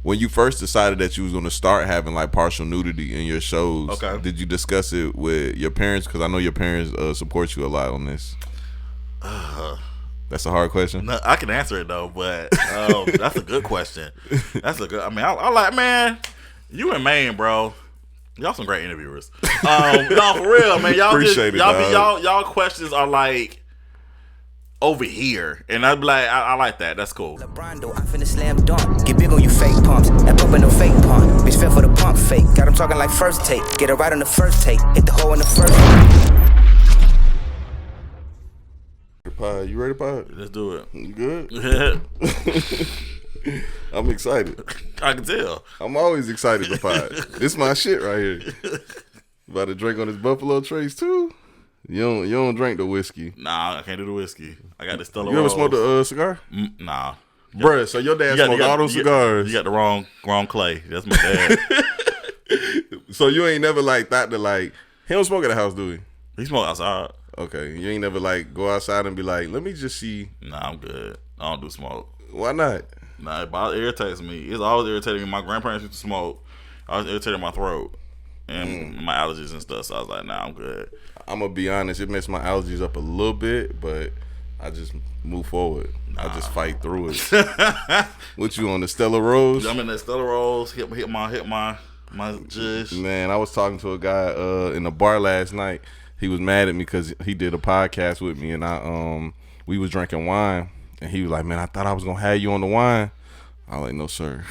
when you first decided that you was going to start having like partial nudity in your shows, did you discuss it with your parents? Because I know your parents support you a lot on this. That's a hard question. No, I can answer it though, but that's a good question. That's a good. I mean, I like, man, you and Maine, bro. Y'all some great interviewers. No, for real, man. Y'all appreciate y'all questions are like over here, and I'd be like, I like that. That's cool. LeBron though, I finna slam dunk. Get big on you fake pumps. That pump ain't no fake pump. Bitch fell for the pump fake. Got him talking like first take. Get it right on the first take. Hit the hole in the first. You ready, Pod? Let's do it. You good? Yeah. I'm excited. I can tell. I'm always excited to Pod. This my shit right here. About to drink on this Buffalo Trace too. You don't drink the whiskey. Nah, I can't do the whiskey. I got the Stella You ever Roll. smoked a cigar? Nah. Bruh, so your dad smoked all those cigars. You got the wrong Clay. That's my dad. So you ain't never like thought to like, he don't smoke at the house, do he? He smoke outside. Okay. You ain't never like go outside and be like, let me just see. Nah, I'm good. I don't do smoke. Why not? Nah, it irritates me. It's always irritating me. My grandparents used to smoke. I was irritating my throat and my allergies and stuff. So I was like, nah, I'm good. I'm gonna be honest, it messed my allergies up a little bit, but I just move forward. Nah. I just fight through it. What you on the Stella Rose? I'm in the Stella Rose. Hit my judge. Man, I was talking to a guy in the bar last night. He was mad at me because he did a podcast with me, and we was drinking wine, and he was like, "Man, I thought I was gonna have you on the wine." I was like, "No, sir."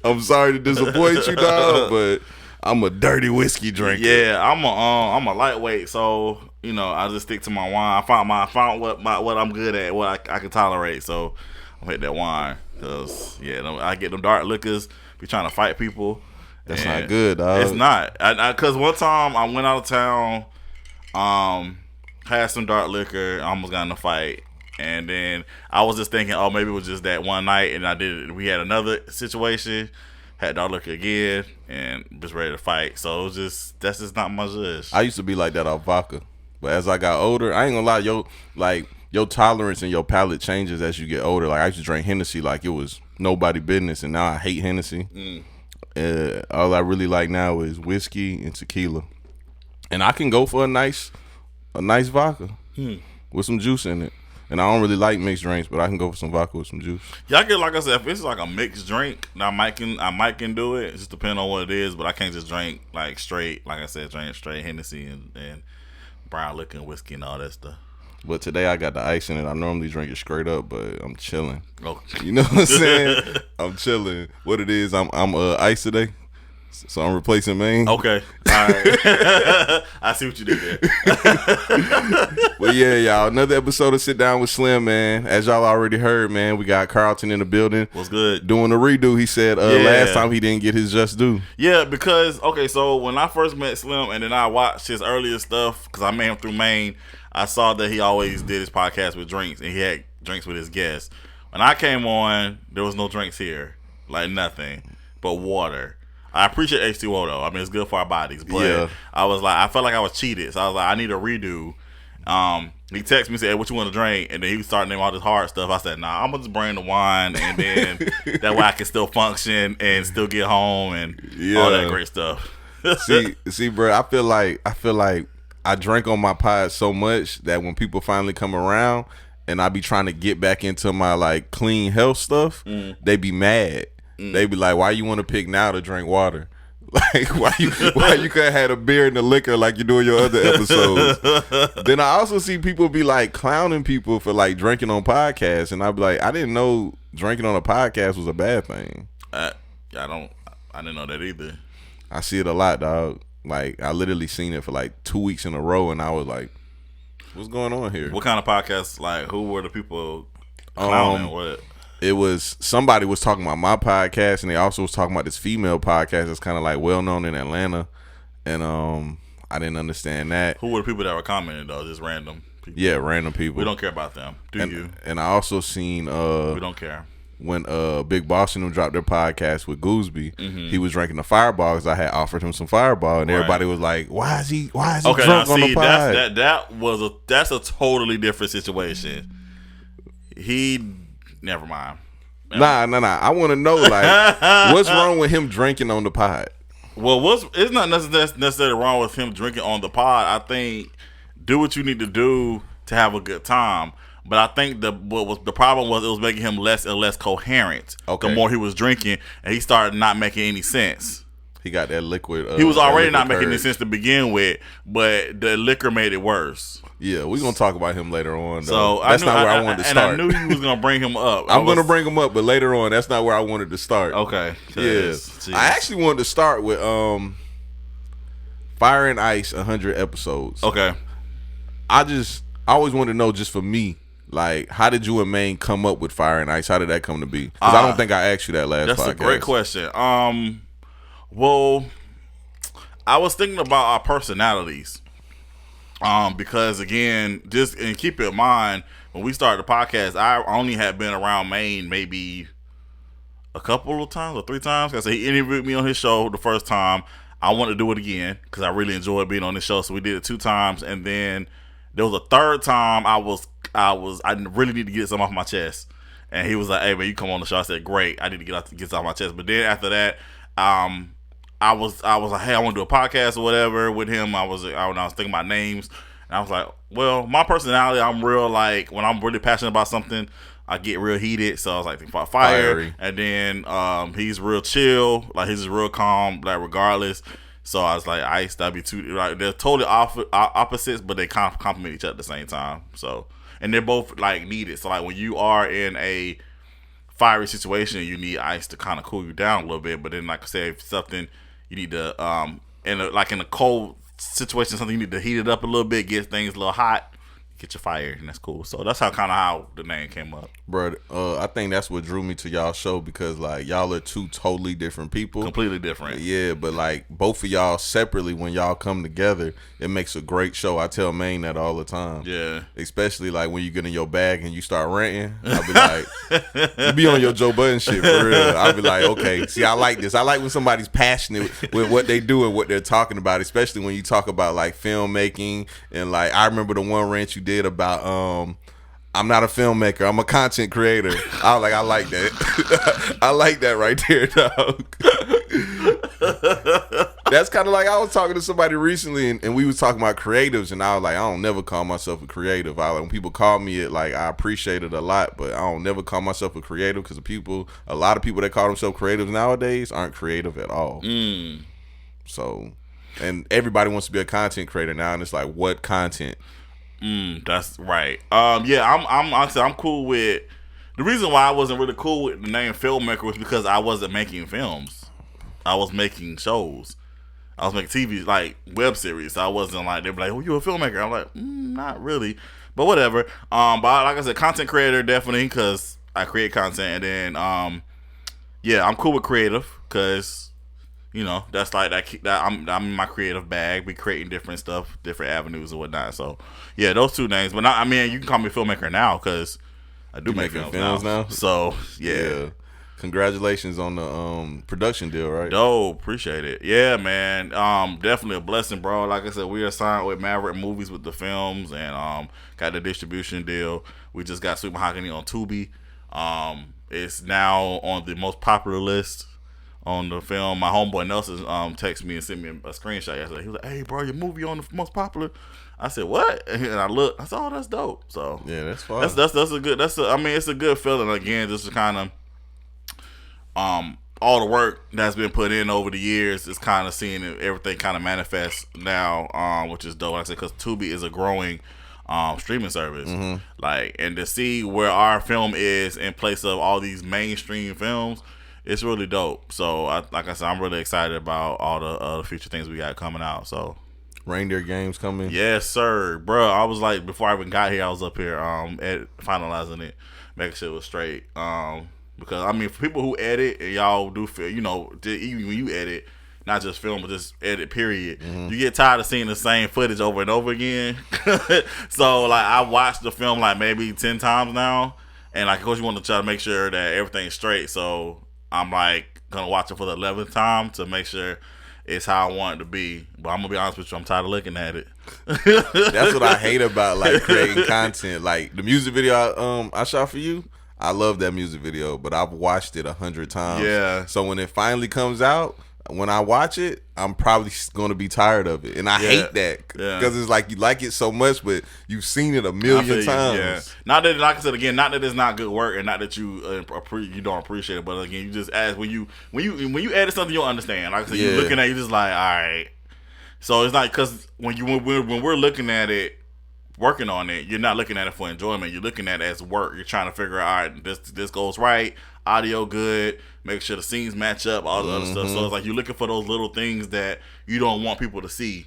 I'm sorry to disappoint you, dog, but I'm a dirty whiskey drinker. Yeah, I'm a lightweight, so you know I just stick to my wine. I found what I'm good at, what I can tolerate. So I'm hit that wine because I get them dark liquors. Be trying to fight people. That's not good, dog. It's not. Because one time I went out of town, had some dark liquor, almost got in a fight, and then I was just thinking, oh, maybe it was just that one night, and we had another situation, had dark liquor again, and just ready to fight. So it was that's just not my judge. I used to be like that off vodka, but as I got older, I ain't gonna lie, your tolerance and your palate changes as you get older. Like I used to drink Hennessy like it was nobody business, and now I hate Hennessy. All I really like now is whiskey and tequila, and I can go for a nice vodka with some juice in it. And I don't really like mixed drinks, but I can go for some vodka with some juice. Yeah, I get, like I said, if it's like a mixed drink, I might can do it. It just depends on what it is, but I can't just drink like straight. Like I said, drink straight Hennessy and brown liquor and whiskey and all that stuff. But today I got the ice in it. I normally drink it straight up, but I'm chilling. Oh. You know what I'm saying? I'm chilling. What it is, I'm ice today, so I'm replacing Maine. Okay, all right. I see what you did there. Well, yeah, y'all. Another episode of Sit Down with Slim, man. As y'all already heard, man, we got Karlton in the building. What's good? Doing a redo. He said last time he didn't get his just due. Yeah, because so when I first met Slim and then I watched his earlier stuff because I met him through Maine. I saw that he always did his podcast with drinks, and he had drinks with his guests. When I came on, there was no drinks here, like nothing, but water. I appreciate H2O though. I mean, it's good for our bodies, but I felt like I was cheated. So I was like, I need a redo. He texted me and said, hey, what you want to drink? And then he started naming all this hard stuff. I said, nah, I'm going to just bring the wine, and then that way I can still function and still get home and all that great stuff. see, bro, I feel like I drank on my pod so much that when people finally come around and I be trying to get back into my like clean health stuff, they be mad. They be like, why you want to pick now to drink water? Like why you could have had a beer and the liquor like you do in your other episodes. Then I also see people be like clowning people for like drinking on podcasts, and I be like, I didn't know drinking on a podcast was a bad thing. I didn't know that either. I see it a lot, dog. Like I literally seen it for like 2 weeks in a row, and I was like, what's going on here? What kind of podcasts? Like who were the people clowning? What? It was somebody was talking about my podcast, and they also was talking about this female podcast that's kind of like well known in Atlanta, and I didn't understand that. Who were the people that were commenting though? Just random people. Yeah, random people. We don't care about them. Do you? And I also seen we don't care. When Big Boss and them dropped their podcast with Gooseby, he was drinking the Fireball because I had offered him some Fireball, and everybody was like, "Why is he drunk on the pod?" That's a totally different situation. Never mind. Nah. I want to know, like, what's wrong with him drinking on the pod? Well, it's not necessarily wrong with him drinking on the pod. I think do what you need to do to have a good time. But I think the problem was it was making him less and less coherent. Okay. The more he was drinking, and he started not making any sense. He got that liquid. He was already not making any sense to begin with, but the liquor made it worse. Yeah, we're gonna talk about him later on. Though. So that's not where I wanted to start. And I knew you was gonna bring him up. I'm gonna bring him up, but later on, that's not where I wanted to start. Okay. Yeah, I actually wanted to start with Fire and Ice 100 episodes. Okay. I always wanted to know, just for me, like, how did you and Maine come up with Fire and Ice? How did that come to be? Because I don't think I asked you that last podcast. That's a great question. Well, I was thinking about our personalities. Because again, and keep in mind, when we started the podcast, I only had been around Maine maybe a couple of times or 3 times. Because he interviewed me on his show the first time. I wanted to do it again because I really enjoyed being on this show. So we did it 2 times, and then there was a 3rd time I really need to get something off my chest. And he was like, "Hey man, you come on the show." I said, "Great, I need to get something off my chest." But then after that, I was like, "Hey, I want to do a podcast or whatever with him." I was thinking about names, and I was like, "Well, my personality, I'm real, like, when I'm really passionate about something, I get real heated." So I was like, think about Fire, and then he's real chill, like he's just real calm, like regardless. So I was like, Ice, that'd be too, like, they're totally opposites, but they complement each other at the same time. So, and they're both like needed. So like when you are in a fiery situation, you need Ice to kind of cool you down a little bit. But then, like I said, if something you need to in a cold situation, something you need to heat it up a little bit, get things a little hot, get your Fire, and that's cool. So that's how the name came up. Bro, I think that's what drew me to y'all show, because like y'all are 2 totally different people. Completely different. Yeah, but like both of y'all separately, when y'all come together, it makes a great show. I tell Maine that all the time. Yeah. Especially like when you get in your bag and you start ranting. I'll be like, you be on your Joe Budden shit for real. I'll be like, okay, see, I like this. I like when somebody's passionate with what they do and what they're talking about, especially when you talk about like filmmaking. And like, I remember the one rant you did about I'm not a filmmaker, I'm a content creator. I like that. I like that right there, dog. That's kind of like, I was talking to somebody recently, and we was talking about creatives, and I was like, I don't never call myself a creative. When people call me it, like, I appreciate it a lot, but I don't never call myself a creative, because a lot of people that call themselves creatives nowadays aren't creative at all. So, and everybody wants to be a content creator now, and it's like, what content? That's right. Yeah, I'm cool with. The reason why I wasn't really cool with the name filmmaker was because I wasn't making films. I was making shows. I was making TV, like web series. I wasn't like, they'd be like, "Oh, you a filmmaker?" I'm like, not really, but whatever. But like I said, content creator definitely, because I create content, and then yeah, I'm cool with creative, because you know, that's like that I'm in my creative bag. We creating different stuff, different avenues and whatnot. So yeah, those 2 names. But I mean, you can call me filmmaker now, because I do make films now. So yeah. Congratulations on the production deal, right? Dope, appreciate it. Yeah, man. Definitely a blessing, bro. Like I said, we are signed with Maverick Movies with the films, and got the distribution deal. We just got Sweet Mahogany on Tubi. It's now on the most popular list on the film. My homeboy Nelson texted me and sent me a screenshot yesterday. He was like, "Hey, bro, your movie on the most popular." I said, "What?" And I looked. I said, "Oh, that's dope." So yeah, that's fun. That's a good. I mean, it's a good feeling. Again, just to kind of all the work that's been put in over the years is kind of seeing everything kind of manifest now, which is dope. Like I said, because Tubi is a growing streaming service, like, and to see where our film is in place of all these mainstream films, it's really dope. So, like I said, I'm really excited about all the future things we got coming out. So, Reindeer Games coming. Yes, sir, bro. I was like, before I even got here, I was up here finalizing it, making sure it was straight. Because I mean, for people who edit, and y'all do feel, you know, even when you edit, not just film, but just edit, period, you get tired of seeing the same footage over and over again. So, like, I watched the film like maybe 10 times now, and like, of course, you want to try to make sure that everything's straight. So I'm like gonna watch it for the 11th time to make sure it's how I want it to be. But I'm gonna be honest with you, I'm tired of looking at it. That's what I hate about like creating content. Like the music video I shot for you, I love that music video, but I've watched it 100 times. Yeah. So when it finally comes out, when I watch it, I'm probably going to be tired of it. And I hate that because it's like you like it so much, but you've seen it a million times. Yeah. Not that, like I said again, not that it's not good work, and not that you don't appreciate it, but again, you just ask when you edit something you don't understand. Like I said, you're looking at it, you're just like, all right. So it's like because when we're looking at it, working on it, you're not looking at it for enjoyment. You're looking at it as work. You're trying to figure out, all right, this goes right, audio good, make sure the scenes match up, all the other stuff. So it's like you're looking for those little things that you don't want people to see.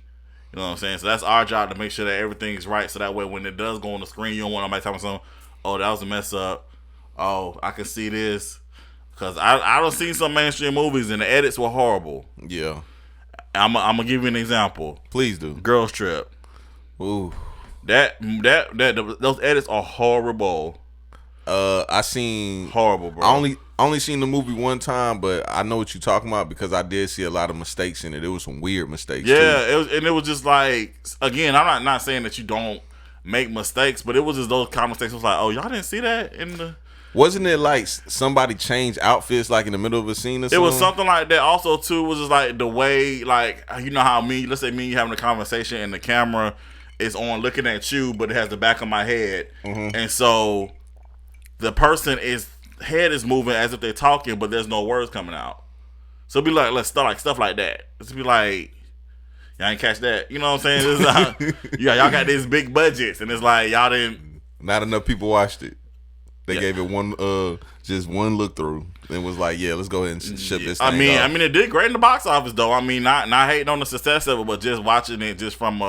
You know what I'm saying? So that's our job to make sure that everything's right. So that way, when it does go on the screen, you don't want nobody telling something. Oh, that was a mess up. Oh, I can see this. Because I don't see some mainstream movies and the edits were horrible. Yeah. I'm gonna give you an example. Please do. Girls Trip. Ooh. Those edits are horrible. I seen horrible, bro. I only seen the movie one time, but I know what you're talking about because I did see a lot of mistakes in it. It was some weird mistakes. Yeah, too. It was just like, again, I'm not saying that you don't make mistakes, but it was just those kind of mistakes. It was like, oh, y'all didn't see that in the. Wasn't it like somebody changed outfits like in the middle of a scene or something? It was something like that. Also, too, was just like the way, like, you know how let's say me and you having a conversation and the camera is on looking at you, but it has the back of my head. Mm-hmm. And so the person head is moving as if they're talking, but there's no words coming out. So it'd be like, let's start like stuff like that. It'd be like, y'all ain't catch that. You know what I'm saying? It's like, y'all got these big budgets, and it's like y'all didn't. Not enough people watched it. They gave it just one look through and was like, yeah, let's go ahead and ship this thing I mean, off. it did great in the box office though. I mean, not hating on the success of it, but just watching it just from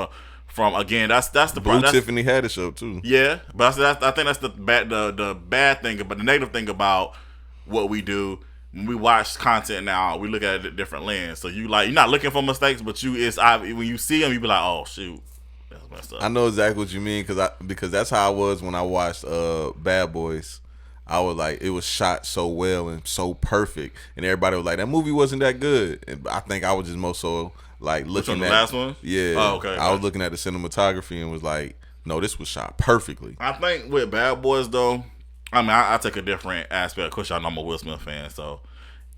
again, that's the Blue Tiffany had a show too. Yeah, but I think that's the bad thing, but the negative thing about what we do when we watch content now, we look at it a different lens. So you're not looking for mistakes, but when you see them, you be like, oh shoot, that's messed up. I know exactly what you mean because that's how I was when I watched Bad Boys. I was like, it was shot so well and so perfect, and everybody was like, that movie wasn't that good. And I think I was just more so like looking at the last one. Yeah. Oh, okay. I was looking at the cinematography and was like, no, this was shot perfectly. I think with Bad Boys though, I mean, I take a different aspect. Of course, y'all know I'm a Will Smith fan, so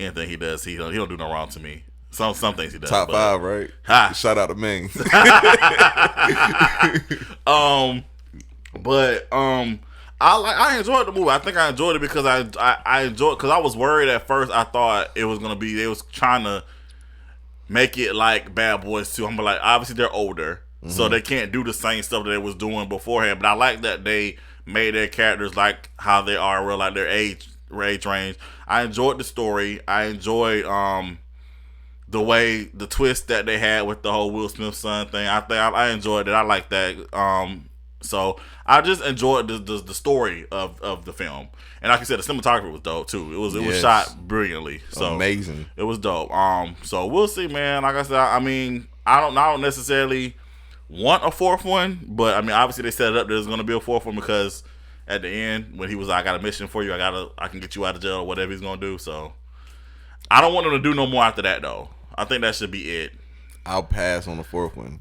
anything he does, he don't do no wrong to me. Some things he does. Top 5, right? Ha. Shout out to Ming. I enjoyed the movie. I think I enjoyed it because I enjoyed because I was worried at first. I thought it was gonna be they was trying to make it like Bad Boys 2. I'm like, obviously they're older, so they can't do the same stuff that they was doing beforehand. But I like that they made their characters like how they are, real like their age range. I enjoyed the story. I enjoyed the way the twist that they had with the whole Will Smith son thing. I think I enjoyed it. I like that. So I just enjoyed the story of the film, and like I said, the cinematography was dope too. It was shot brilliantly. So amazing. It was dope. So we'll see, man. Like I said, I mean, I don't necessarily want a fourth one, but I mean, obviously they set it up. There's going to be a fourth one because at the end when he was like, I got a mission for you. I can get you out of jail or whatever he's going to do. So I don't want him to do no more after that though. I think that should be it. I'll pass on the fourth one.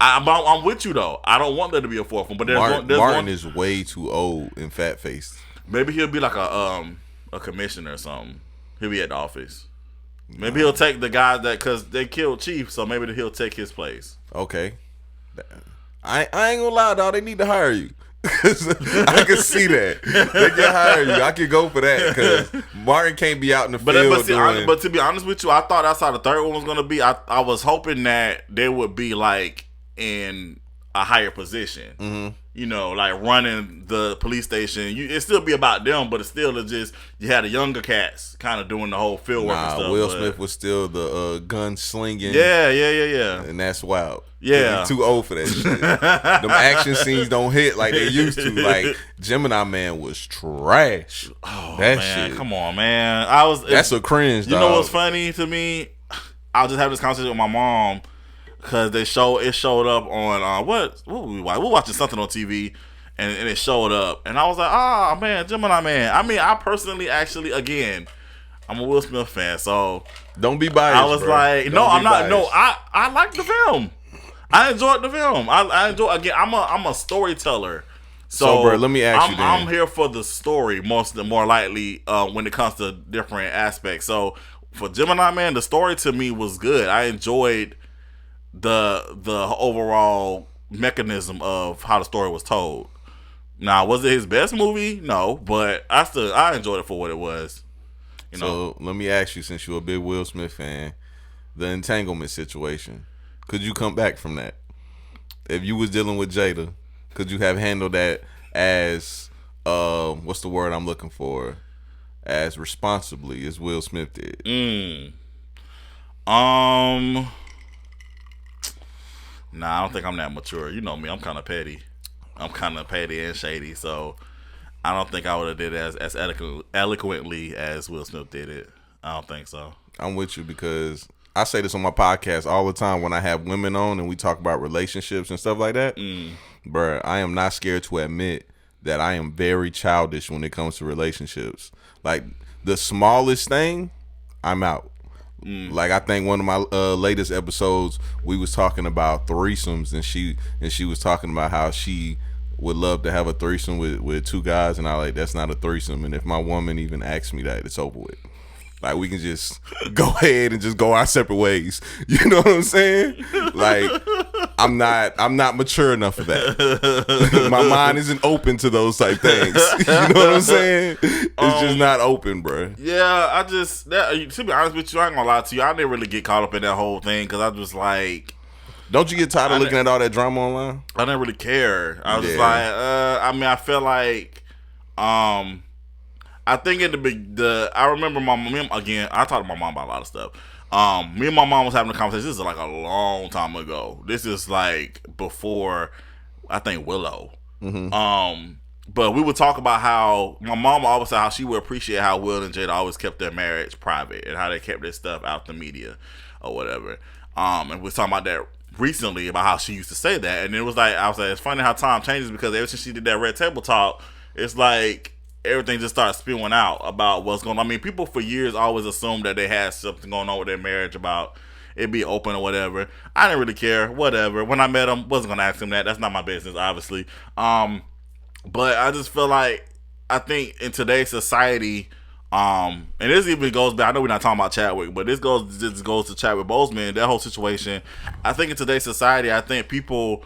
I'm with you though. I don't want there to be a fourth one, but Martin is way too old and fat faced. Maybe he'll be like a commissioner or something. He'll be at the office. Maybe he'll take the guys that because they killed Chief, so maybe he'll take his place. Okay, I ain't gonna lie, dog. They need to hire you. I can see that they can hire you. I can go for that because Martin can't be out in the field. But to be honest with you, I thought that's how the third one was gonna be. I was hoping that they would be like in a higher position. Mm-hmm. You know, like running the police station. It still be about them, but it's still just you had the younger cats kind of doing the whole field work and stuff. Will Smith was still the gun slinging. Yeah. And that's wild. Yeah, he's too old for that shit. Them action scenes don't hit like they used to. Like Gemini Man was trash. Oh that man, shit. Come on, man. That's a cringe. You know what's funny to me? I just have this conversation with my mom. Because it showed up on what were we watching? We were watching something on TV, and it showed up, and I was like, man, Gemini Man. I mean, I personally, actually, again, I'm a Will Smith fan, so don't be biased. I was like, no, I'm not. No, I like the film. I enjoyed the film. I enjoy. Again, I'm a storyteller, So, bro, let me ask you then. I'm here for the story more likely when it comes to different aspects. So for Gemini Man, the story to me was good. I enjoyed the overall mechanism of how the story was told. Now, was it his best movie? No, but I enjoyed it for what it was. So let me ask you, since you're a big Will Smith fan, the entanglement situation, could you come back from that? If you was dealing with Jada, could you have handled that as what's the word I'm looking for? As responsibly as Will Smith did? Nah, I don't think I'm that mature. You know me, I'm kind of petty. I'm kind of petty and shady, so I don't think I would have did it as eloquently as Will Smith did it. I don't think so. I'm with you because I say this on my podcast all the time when I have women on and we talk about relationships and stuff like that. Bruh, I am not scared to admit that I am very childish when it comes to relationships. Like, the smallest thing, I'm out. Like, I think one of my latest episodes, we was talking about threesomes, and she was talking about how she would love to have a threesome with two guys, and I like, that's not a threesome. And if my woman even asks me that, it's over with. Like, we can just go ahead and just go our separate ways. You know what I'm saying? Like, I'm not mature enough for that. My mind isn't open to those type things. You know what I'm saying? It's just not open, bro. Yeah, to be honest with you, I ain't gonna lie to you. I didn't really get caught up in that whole thing because I was just like, don't you get tired of looking at all that drama online? I didn't really care. I was just like, I feel like, I think in I remember my mom, again, I talked to my mom about a lot of stuff. Me and my mom was having a conversation. This is like a long time ago. This is like before, I think, Willow. But we would talk about how my mom always said how she would appreciate how Will and Jada always kept their marriage private and how they kept their stuff out the media or whatever. And we were talking about that recently about how she used to say that. And it was like, I was like, it's funny how time changes because ever since she did that Red Table Talk, it's like everything just starts spewing out about what's going on. I mean, people for years always assumed that they had something going on with their marriage about it be open or whatever. I didn't really care. Whatever. When I met him, wasn't going to ask him that. That's not my business, obviously. But I just feel like, I think in today's society, and this even goes back, I know we're not talking about Chadwick, but this goes to Chadwick Boseman, that whole situation. I think in today's society, I think people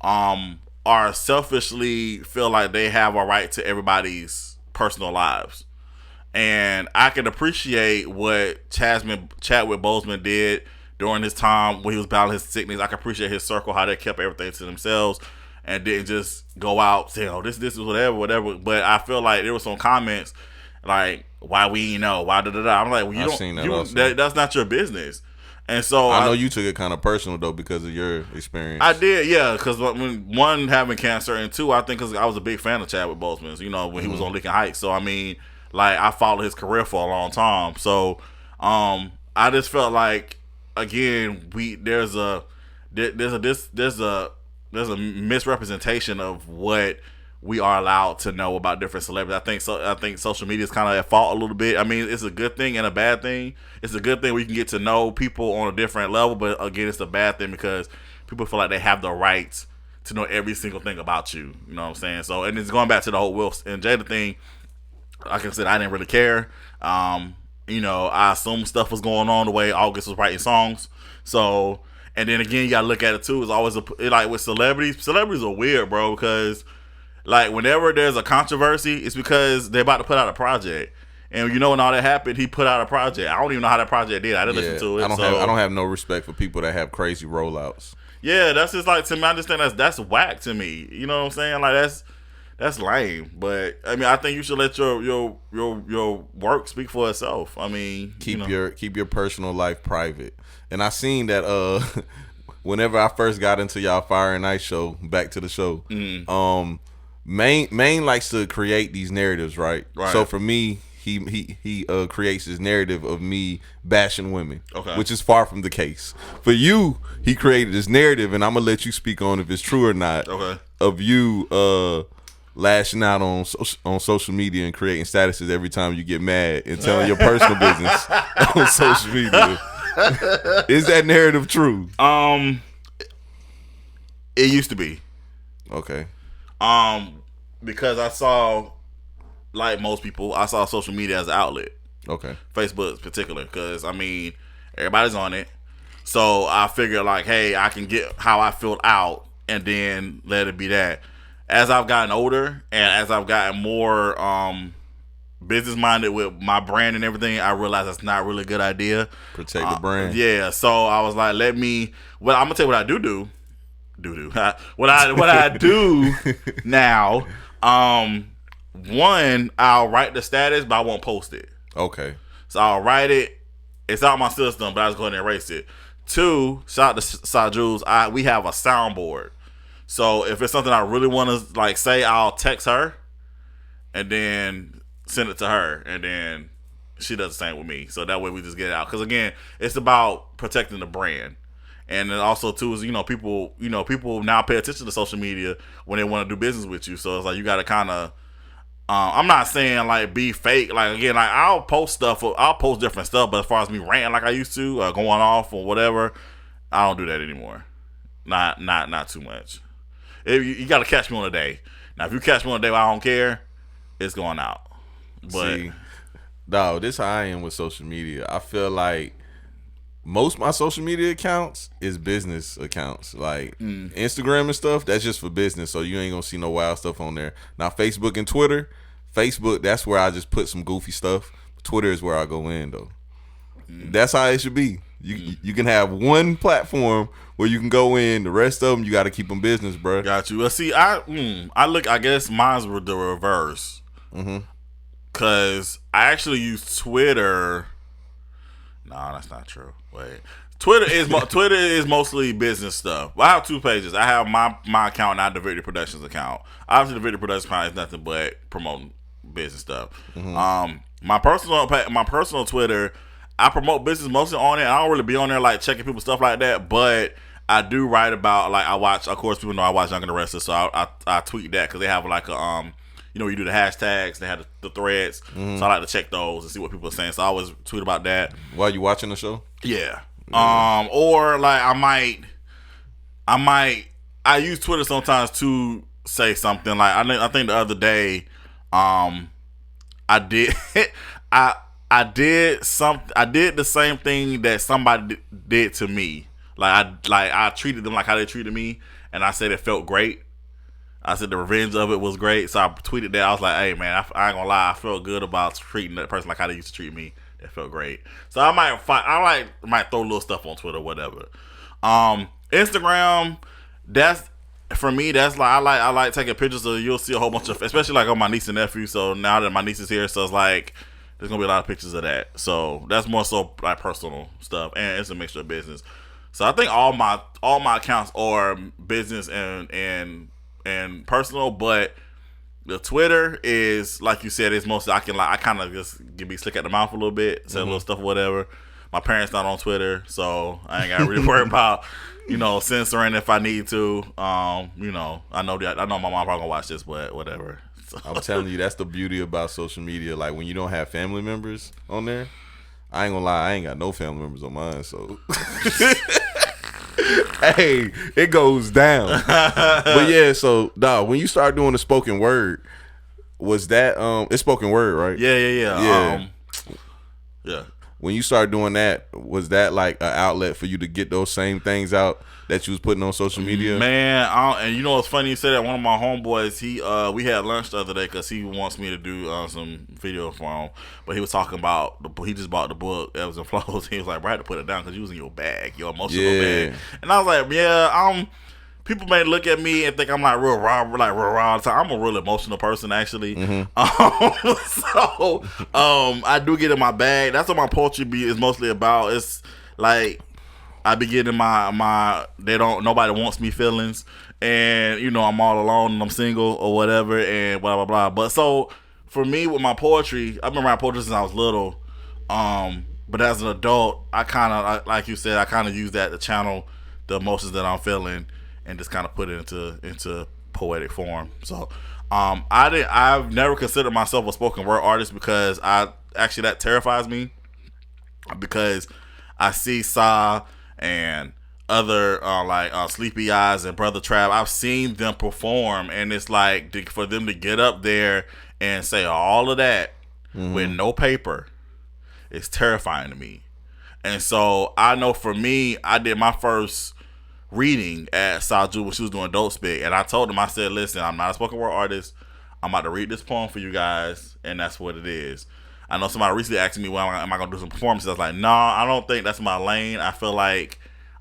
are selfishly feel like they have a right to everybody's personal lives. And I can appreciate what Chadwick Boseman did during his time when he was battling his sickness. I can appreciate his circle, how they kept everything to themselves and didn't just go out saying, oh, this is whatever. But I feel like there were some comments like, why we ain't know, why da-da-da. I'm like, well, that's not your business. And so I know you took it kind of personal though because of your experience. I did, yeah, because when one, having cancer, and two, I think because I was a big fan of Chadwick Boseman, you know, when he was on Lincoln Heights. So I mean, like, I followed his career for a long time. So I just felt like, again, there's a misrepresentation of what we are allowed to know about different celebrities. I think social media is kind of at fault a little bit. I mean, it's a good thing and a bad thing. It's a good thing we can get to know people on a different level, but again, it's a bad thing because people feel like they have the right to know every single thing about you. You know what I'm saying? So, and it's going back to the whole Will and Jada thing. Like I said, I didn't really care. You know, I assumed stuff was going on the way August was writing songs. So, and then again, you gotta look at it too. It's always like with celebrities are weird, bro, because like whenever there's a controversy, it's because they're about to put out a project. And you know when all that happened, he put out a project. I don't even know how that project did. I didn't listen to it. I don't have no respect for people that have crazy rollouts. Yeah, that's just like, to me, I just think that's whack to me. You know what I'm saying? Like that's lame. But I mean, I think you should let your work speak for itself. I mean, keep your personal life private. And I seen that whenever I first got into y'all Fire and Ice show, back to the show, Maine likes to create these narratives, right? So for me, he creates this narrative of me bashing women, which is far from the case. For you, he created this narrative, and I'm gonna let you speak on if it's true or not. Of you lashing out on social media and creating statuses every time you get mad and telling your personal business on social media. Is that narrative true? It used to be. Okay. because I saw, like most people, I saw social media as an outlet. Okay. Facebook in particular, because I mean everybody's on it. So I figured like, hey, I can get how I feel out and then let it be that. As I've gotten older and as I've gotten more business minded with my brand and everything, I realized that's not really a good idea. Protect the brand. Yeah. So I was like, I'm gonna tell you what I do. What I do now. One, I'll write the status, but I won't post it. Okay. So I'll write it. It's out my system, but I just go ahead and erase it. Two, shout out to Sa Jules. We have a soundboard. So if it's something I really want to like say, I'll text her and then send it to her, and then she does the same with me. So that way we just get it out. Because again, it's about protecting the brand. And then also too is people now pay attention to social media when they want to do business with you. So it's like you got to kind of. I'm not saying like be fake. Like again, like I'll post different stuff, but as far as me ranting like I used to, going off or whatever, I don't do that anymore. Not too much. You got to catch me on a day. Now, if you catch me on a day where I don't care, it's going out. But see, dog, this how I am with social media. I feel like most of my social media accounts is business accounts. Like Instagram and stuff, that's just for business. So you ain't gonna see no wild stuff on there. Now Facebook and Twitter, Facebook, that's where I just put some goofy stuff. Twitter is where I go in though. That's how it should be. You can have one platform where you can go in. The rest of them you got to keep them business, bro. Got you. Well, see, I guess mine's were the reverse. Cause I actually use Twitter. No, that's not true. Wait, Twitter is mostly business stuff. Well, I have two pages. I have my account and I have the Victory Productions account. Obviously, the Victory Productions account is nothing but promoting business stuff. My personal Twitter, I promote business mostly on it. I don't really be on there like checking people's stuff like that, but I do write about like I watch. Of course, people know I watch Young and the Restless, so I tweet that because they have like a you do the hashtags, they have the threads, so I like to check those and see what people are saying. So I always tweet about that. While you watching the show? Yeah. Or like I use Twitter sometimes to say something. Like I think the other day, I did I did the same thing that somebody did to me. I treated them like how they treated me, and I said it felt great. I said the revenge of it was great, so I tweeted that. I was like, "Hey man, I ain't gonna lie, I felt good about treating that person like how they used to treat me. It felt great." So I might throw little stuff on Twitter, or whatever. Instagram, that's for me. That's like I like taking pictures. So you'll see a whole bunch of, especially like on my niece and nephew. So now that my niece is here, so it's like there's gonna be a lot of pictures of that. So that's more so like personal stuff, and it's a mixture of business. So I think all my accounts are business and personal, but the Twitter is like you said, it's mostly I kind of just be slick at the mouth a little bit, say a little stuff or whatever. My parents not on Twitter, so I ain't got to really worry about censoring if I need to. I know my mom probably gonna watch this, but whatever. So. I'm telling you, that's the beauty about social media. Like when you don't have family members on there, I ain't gonna lie, I ain't got no family members on mine, so hey, it goes down. But yeah, so dog, when you start doing the spoken word, was that it's spoken word, right? Yeah. Yeah. When you start doing that, was that like an outlet for you to get those same things out that you was putting on social media? Man, and you know what's funny? You said that one of my homeboys, we had lunch the other day because he wants me to do some video for him. But he was talking about he just bought the book that was in flows. He was like, "Bro, I had to put it down because you was in your bag, your emotional bag." And I was like, "Yeah, people may look at me and think I'm like real raw. So I'm a real emotional person, actually. So I do get in my bag. That's what my poetry is mostly about. It's like I be getting my nobody wants me feelings, and I'm all alone and I'm single or whatever, and blah blah blah. But so for me with my poetry, I've been writing poetry since I was little. But as an adult, I kind of like you said, I kind of use that to channel the emotions that I'm feeling and just kind of put it into poetic form. So I've never considered myself a spoken word artist because that terrifies me, because I see Sa and other Sleepy Eyes and Brother Trav. I've seen them perform, and it's like for them to get up there and say all of that with no paper, it's terrifying to me. And so I know for me, I did my first reading at Saju when she was doing Dope Spit, and I told them, I said, listen, I'm not a spoken word artist. I'm about to read this poem for you guys, and that's what it is. I know somebody recently asked me, well, am I going to do some performances? I was like, no, I don't think that's my lane. I feel like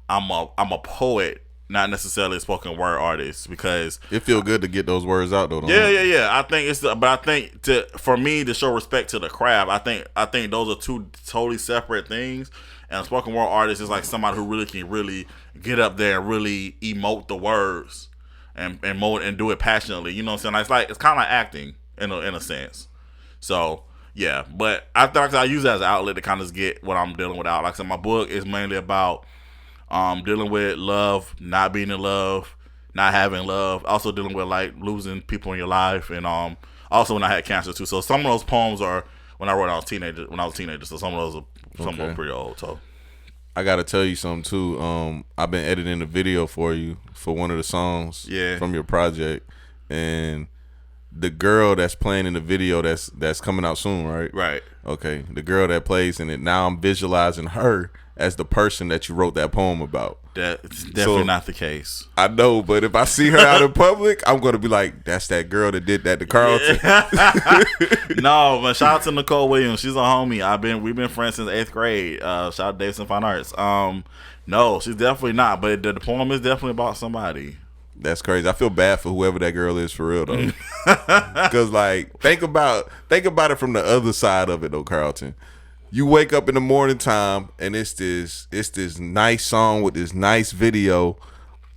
I'm a poet, not necessarily a spoken word artist, because it feel good to get those words out though. Yeah. I think but I think for me to show respect to the craft, I think those are two totally separate things. And a spoken word artist is like somebody who really can really get up there and really emote the words and do it passionately. You know what I'm saying? It's kind of like acting in a sense. So yeah, but I thought I use it as an outlet to kind of get what I'm dealing with out. Like I said, my book is mainly about dealing with love, not being in love, not having love. Also dealing with like losing people in your life, and also when I had cancer too. So some of those poems are when I wrote when I was a teenager. So some of those are pretty old. So I gotta tell you something too. I've been editing a video for you for one of the songs from your project, and the girl that's playing in the video that's coming out soon, right? Right. Okay. The girl that plays in it, now I'm visualizing her as the person that you wrote that poem about. That's definitely not the case. I know, but if I see her out in public, I'm gonna be like, that's that girl that did that to Karlton. Yeah. No, but shout out to Nicole Williams. She's a homie. We've been friends since 8th grade. Shout out to Davidson Fine Arts. No, she's definitely not. But the poem is definitely about somebody. That's crazy. I feel bad for whoever that girl is for real though. Because like think about it from the other side of it though, Karlton. You wake up in the morning time and it's this nice song with this nice video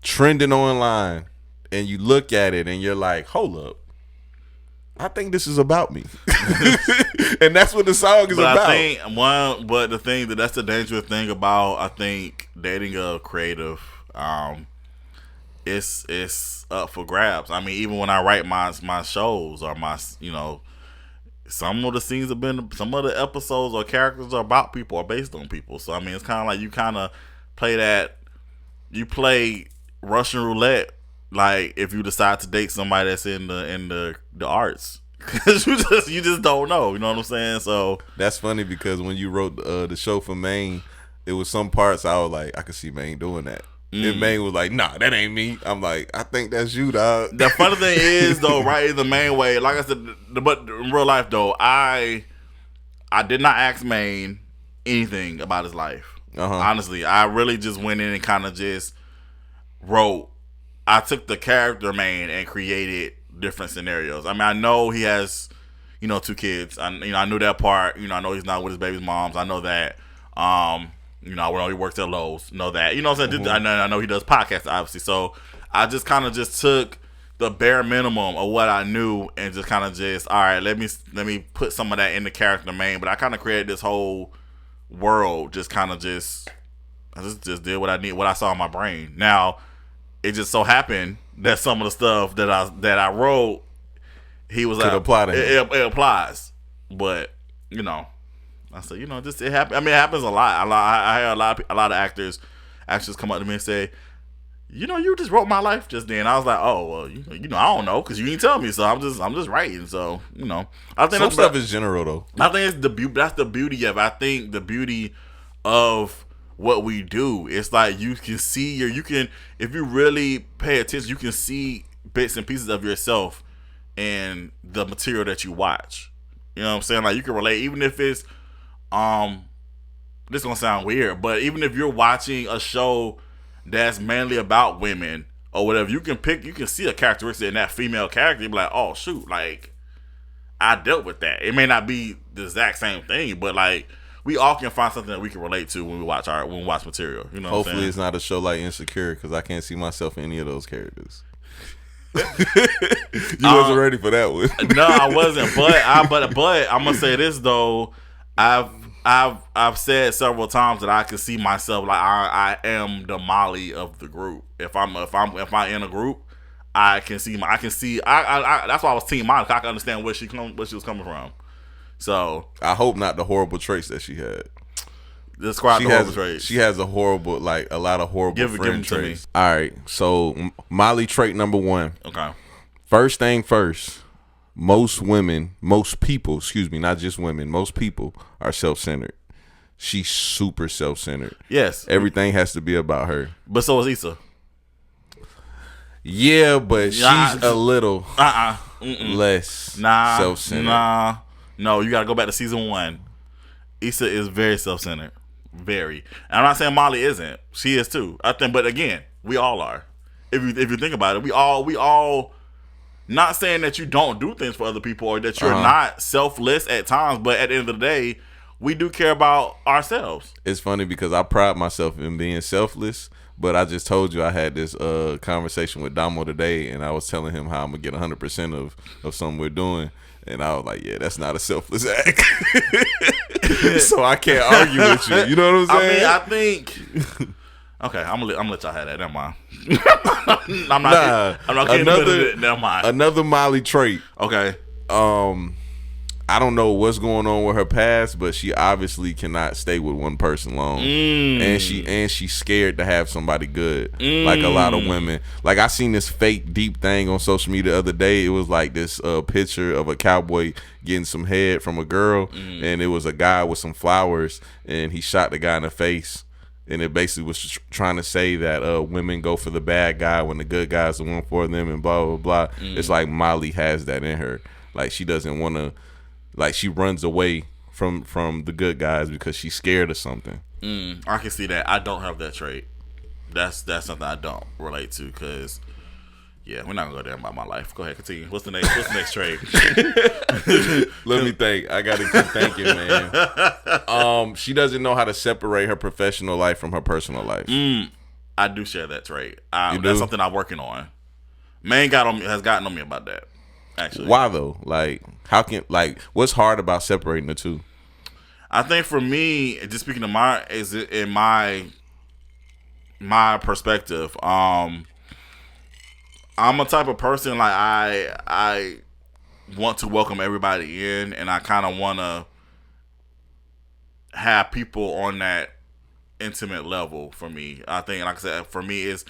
trending online, and you look at it and you're like, hold up, I think this is about me. And that's what the song is about. That's the dangerous thing about, I think, dating a creative. It's up for grabs. I mean, even when I write my shows or some of the scenes some of the episodes or characters are about people or based on people. So I mean, it's kind of like you kind of play Russian roulette. Like if you decide to date somebody that's in the arts, because you just don't know. You know what I'm saying? So that's funny because when you wrote the show for Maine, it was some parts I was like, I could see Maine doing that. And Maine was like, nah, that ain't me. I'm like, I think that's you, dog. The funny thing is, though, right, in the main way, like I said, but in real life, though, I did not ask Maine anything about his life. Honestly, I really just went in and kind of just wrote. I took the character Maine and created different scenarios. I mean, I know he has, 2 kids. I knew that part. I know he's not with his baby's moms. I know that. I know he works at Lowe's. Know that. You know what I'm saying? I know he does podcasts, obviously. So I just kind of just took the bare minimum of what I knew and just kind of all right, let me put some of that in the character Maine. But I kind of created this whole world. I just did what I need, what I saw in my brain. Now, it just so happened that some of the stuff that I wrote, he was like, apply to him. It applies, but I said, it happens. I mean, it happens a lot. I hear a lot of actors come up to me and say, you just wrote my life just then. I was like, oh well, I don't know because you didn't tell me, so I'm just writing. So I think some stuff is general though. I think it's the beauty. That's the beauty of it. I think the beauty of what we do. It's like you can see if you really pay attention, you can see bits and pieces of yourself in the material that you watch. You know what I'm saying? Like you can relate, even if it's this is gonna sound weird, but even if you're watching a show that's mainly about women or whatever, you can see a characteristic in that female character. You'll be like, oh shoot, like I dealt with that. It may not be the exact same thing, but like we all can find something that we can relate to when we watch material. You know, hopefully it's not a show like Insecure because I can't see myself in any of those characters. You wasn't ready for that one. No, I wasn't. But I'm gonna say this though. I've said several times that I can see myself like I am the Molly of the group. If I'm in a group, I can see I that's why I was Team Molly. I can understand where she was coming from. So I hope not the horrible traits that she had. Describe the horrible traits. She has a horrible, like a lot of horrible friend traits. To me. All right, so Molly trait number 1. Okay. First thing first. Most people, not just women, most people are self-centered. She's super self-centered. Yes. Everything has to be about her. But so is Issa. Yeah, but she's a little less self-centered. No, you got to go back to season 1. Issa is very self-centered. Very. And I'm not saying Molly isn't. She is too. I think, but again, we all are. If you think about it, we all not saying that you don't do things for other people or that you're not selfless at times, but at the end of the day, we do care about ourselves. It's funny because I pride myself in being selfless, but I just told you I had this conversation with Damo today, and I was telling him how I'm going to get 100% of something we're doing. And I was like, yeah, that's not a selfless act. So I can't argue with you. You know what I'm saying? I think... Okay, I'm gonna let y'all have that. Never mind. I'm not kidding. Never mind. Another Molly trait. Okay. I don't know what's going on with her past, but she obviously cannot stay with one person long. And she's scared to have somebody good. Like a lot of women. Like I seen this fake deep thing on social media the other day. It was like this picture of a cowboy getting some head from a girl, and it was a guy with some flowers, and he shot the guy in the face. And it basically was trying to say that women go for the bad guy when the good guy's the one for them, and blah, blah, blah. It's like Molly has that in her. Like she doesn't want to, like she runs away from the good guys because she's scared of something. I can see that. I don't have that trait. That's something I don't relate to because, yeah, we're not going to go there about my life. Go ahead, continue. What's the next trait? Let me think. I got to keep thinking, man. She doesn't know how to separate her professional life from her personal life. I do share that trait. That's something I'm working on. Man has gotten on me about that, actually. Why, though? Like, what's hard about separating the two? I think for me, just speaking of my perspective, I'm a type of person like I want to welcome everybody in, and I kind of want to have people on that intimate level. For me, I think, like I said, for me, it's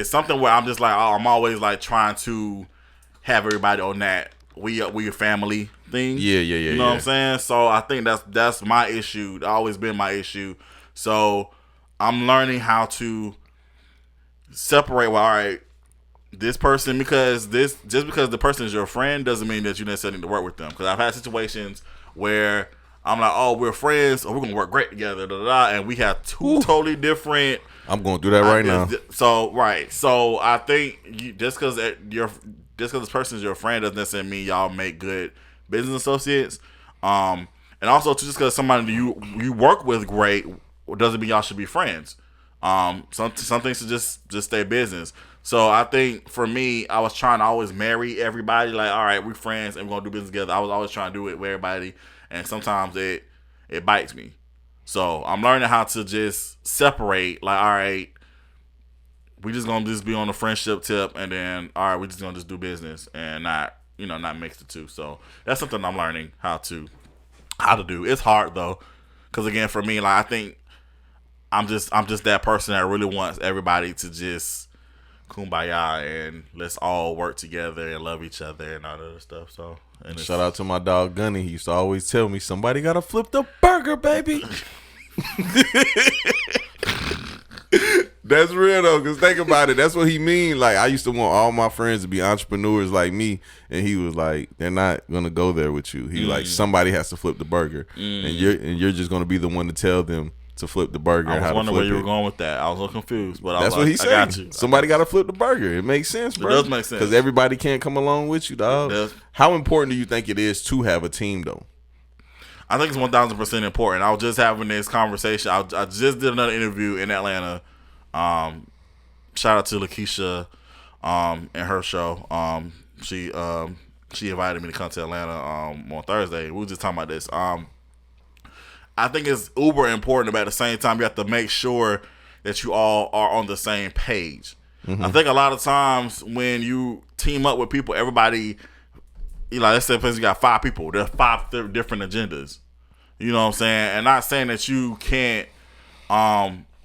something where I'm just like, I'm always like trying to have everybody on that we a family thing. Yeah. You know what I'm saying? So I think that's my issue. It's always been my issue. So I'm learning how to separate. Well, all right, this person, because just because the person is your friend doesn't mean that you necessarily need to work with them. Because I've had situations where I'm like, oh, we're friends, or we're gonna work great together, and we have two totally different. I'm going through that right now. So I think just because this person is your friend doesn't necessarily mean y'all make good business associates. And also just because somebody you work with great doesn't mean y'all should be friends. Some things should just stay business. So I think for me, I was trying to always marry everybody. Like, all right, we're friends and we're gonna do business together. I was always trying to do it with everybody, and sometimes it bites me. So I'm learning how to just separate. Like, all right, we just gonna be on the friendship tip, and then all right, we're just gonna just do business and not mix the two. So that's something I'm learning how to do. It's hard though, because again, for me, like I think I'm just that person that really wants everybody to just kumbaya and let's all work together and love each other and all that other stuff. So shout out to my dog Gunny. He used to always tell me somebody gotta flip the burger, baby. That's real though, because think about it. That's what he mean. Like I used to want all my friends to be entrepreneurs like me, and he was like, they're not gonna go there with you. He like somebody has to flip the burger, and you're just gonna be the one to tell them to flip the burger. I was wondering where you were going with that. I was a little confused, but that's what he said. I got you. Somebody got to flip the burger. It makes sense, bro. It does make sense because everybody can't come along with you, dog. How important do you think it is to have a team, though? I think it's 1,000% important. I was just having this conversation. I just did another interview in Atlanta. Shout out to Lakeisha and her show. She invited me to come to Atlanta on Thursday. We were just talking about this. I think it's uber important, but at the same time, you have to make sure that you all are on the same page. Mm-hmm. I think a lot of times when you team up with people, everybody, let's say you got 5 people. There's 5 different agendas. You know what I'm saying? And not saying that you can't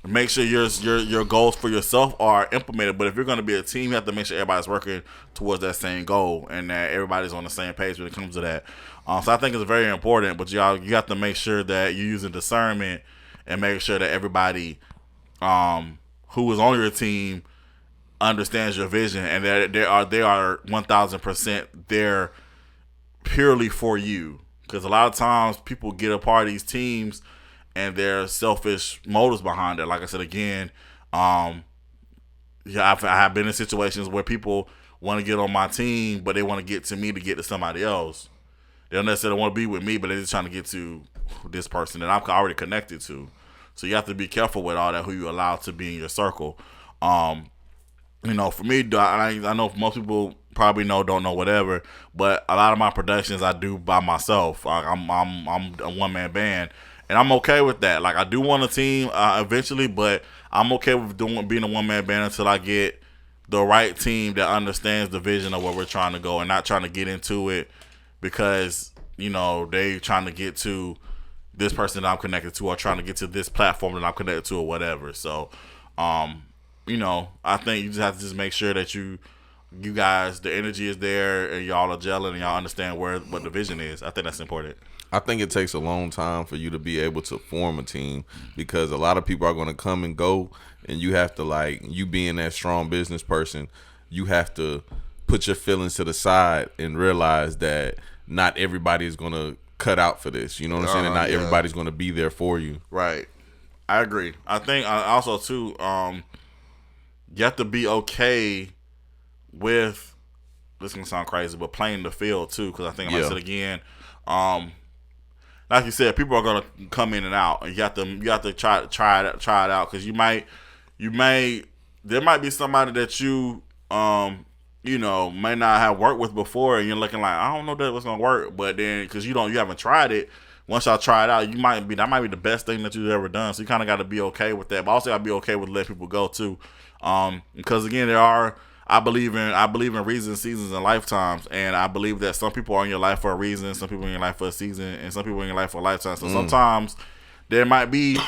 make sure your goals for yourself are implemented, but if you're going to be a team, you have to make sure everybody's working towards that same goal and that everybody's on the same page when it comes to that. So I think it's very important, but you have to make sure that you're using discernment and making sure that everybody who is on your team understands your vision and that they are 1,000% there purely for you. Because a lot of times people get a part of these teams and there's selfish motives behind it. Like I said again, I have been in situations where people want to get on my team, but they want to get to me to get to somebody else. They don't necessarily want to be with me, but they're just trying to get to this person that I'm already connected to. So you have to be careful with all that, who you allow to be in your circle. For me, I know most people probably don't know whatever, but a lot of my productions I do by myself. I'm a one-man band. And I'm okay with that. Like, I do want a team eventually, but I'm okay with being a one-man band until I get the right team that understands the vision of where we're trying to go and not trying to get into it because, they trying to get to this person that I'm connected to or trying to get to this platform that I'm connected to or whatever. So, I think you just have to just make sure that you guys, the energy is there and y'all are gelling and y'all understand what the vision is. I think that's important. I think it takes a long time for you to be able to form a team because a lot of people are going to come and go, and you have to, you being that strong business person, you have to put your feelings to the side and realize that not everybody is going to cut out for this. You know what I'm saying? And not everybody's going to be there for you. Right. I agree. I think also, too, you have to be okay with, this is going to sound crazy, but playing the field, too, because I think, like I said again, like you said, people are gonna come in and out, and you have to try it out because there might be somebody that you may not have worked with before, and you're looking like, I don't know that was gonna work, but then because you haven't tried it, once y'all try it out, that might be the best thing that you've ever done. So you kind of got to be okay with that, but also got to be okay with letting people go too, because again, I believe in reasons, seasons, and lifetimes, and I believe that some people are in your life for a reason, some people are in your life for a season, and some people are in your life for a lifetime. So sometimes there might be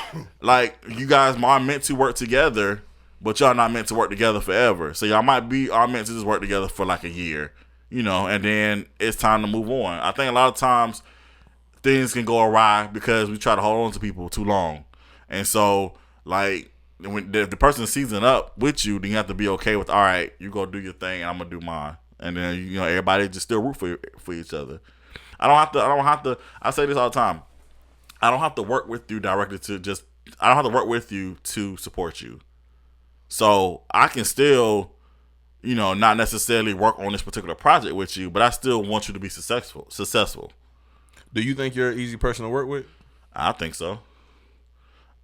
you guys are meant to work together, but y'all not meant to work together forever. So y'all are meant to just work together for like a year, and then it's time to move on. I think a lot of times things can go awry because we try to hold on to people too long, and so when the person season up with you, then you have to be okay with, all right, you go do your thing and I'm gonna do mine, and then everybody just still root for each other. I don't have to. I say this all the time. I don't have to work with you directly I don't have to work with you to support you. So I can still, not necessarily work on this particular project with you, but I still want you to be successful. Do you think you're an easy person to work with? I think so.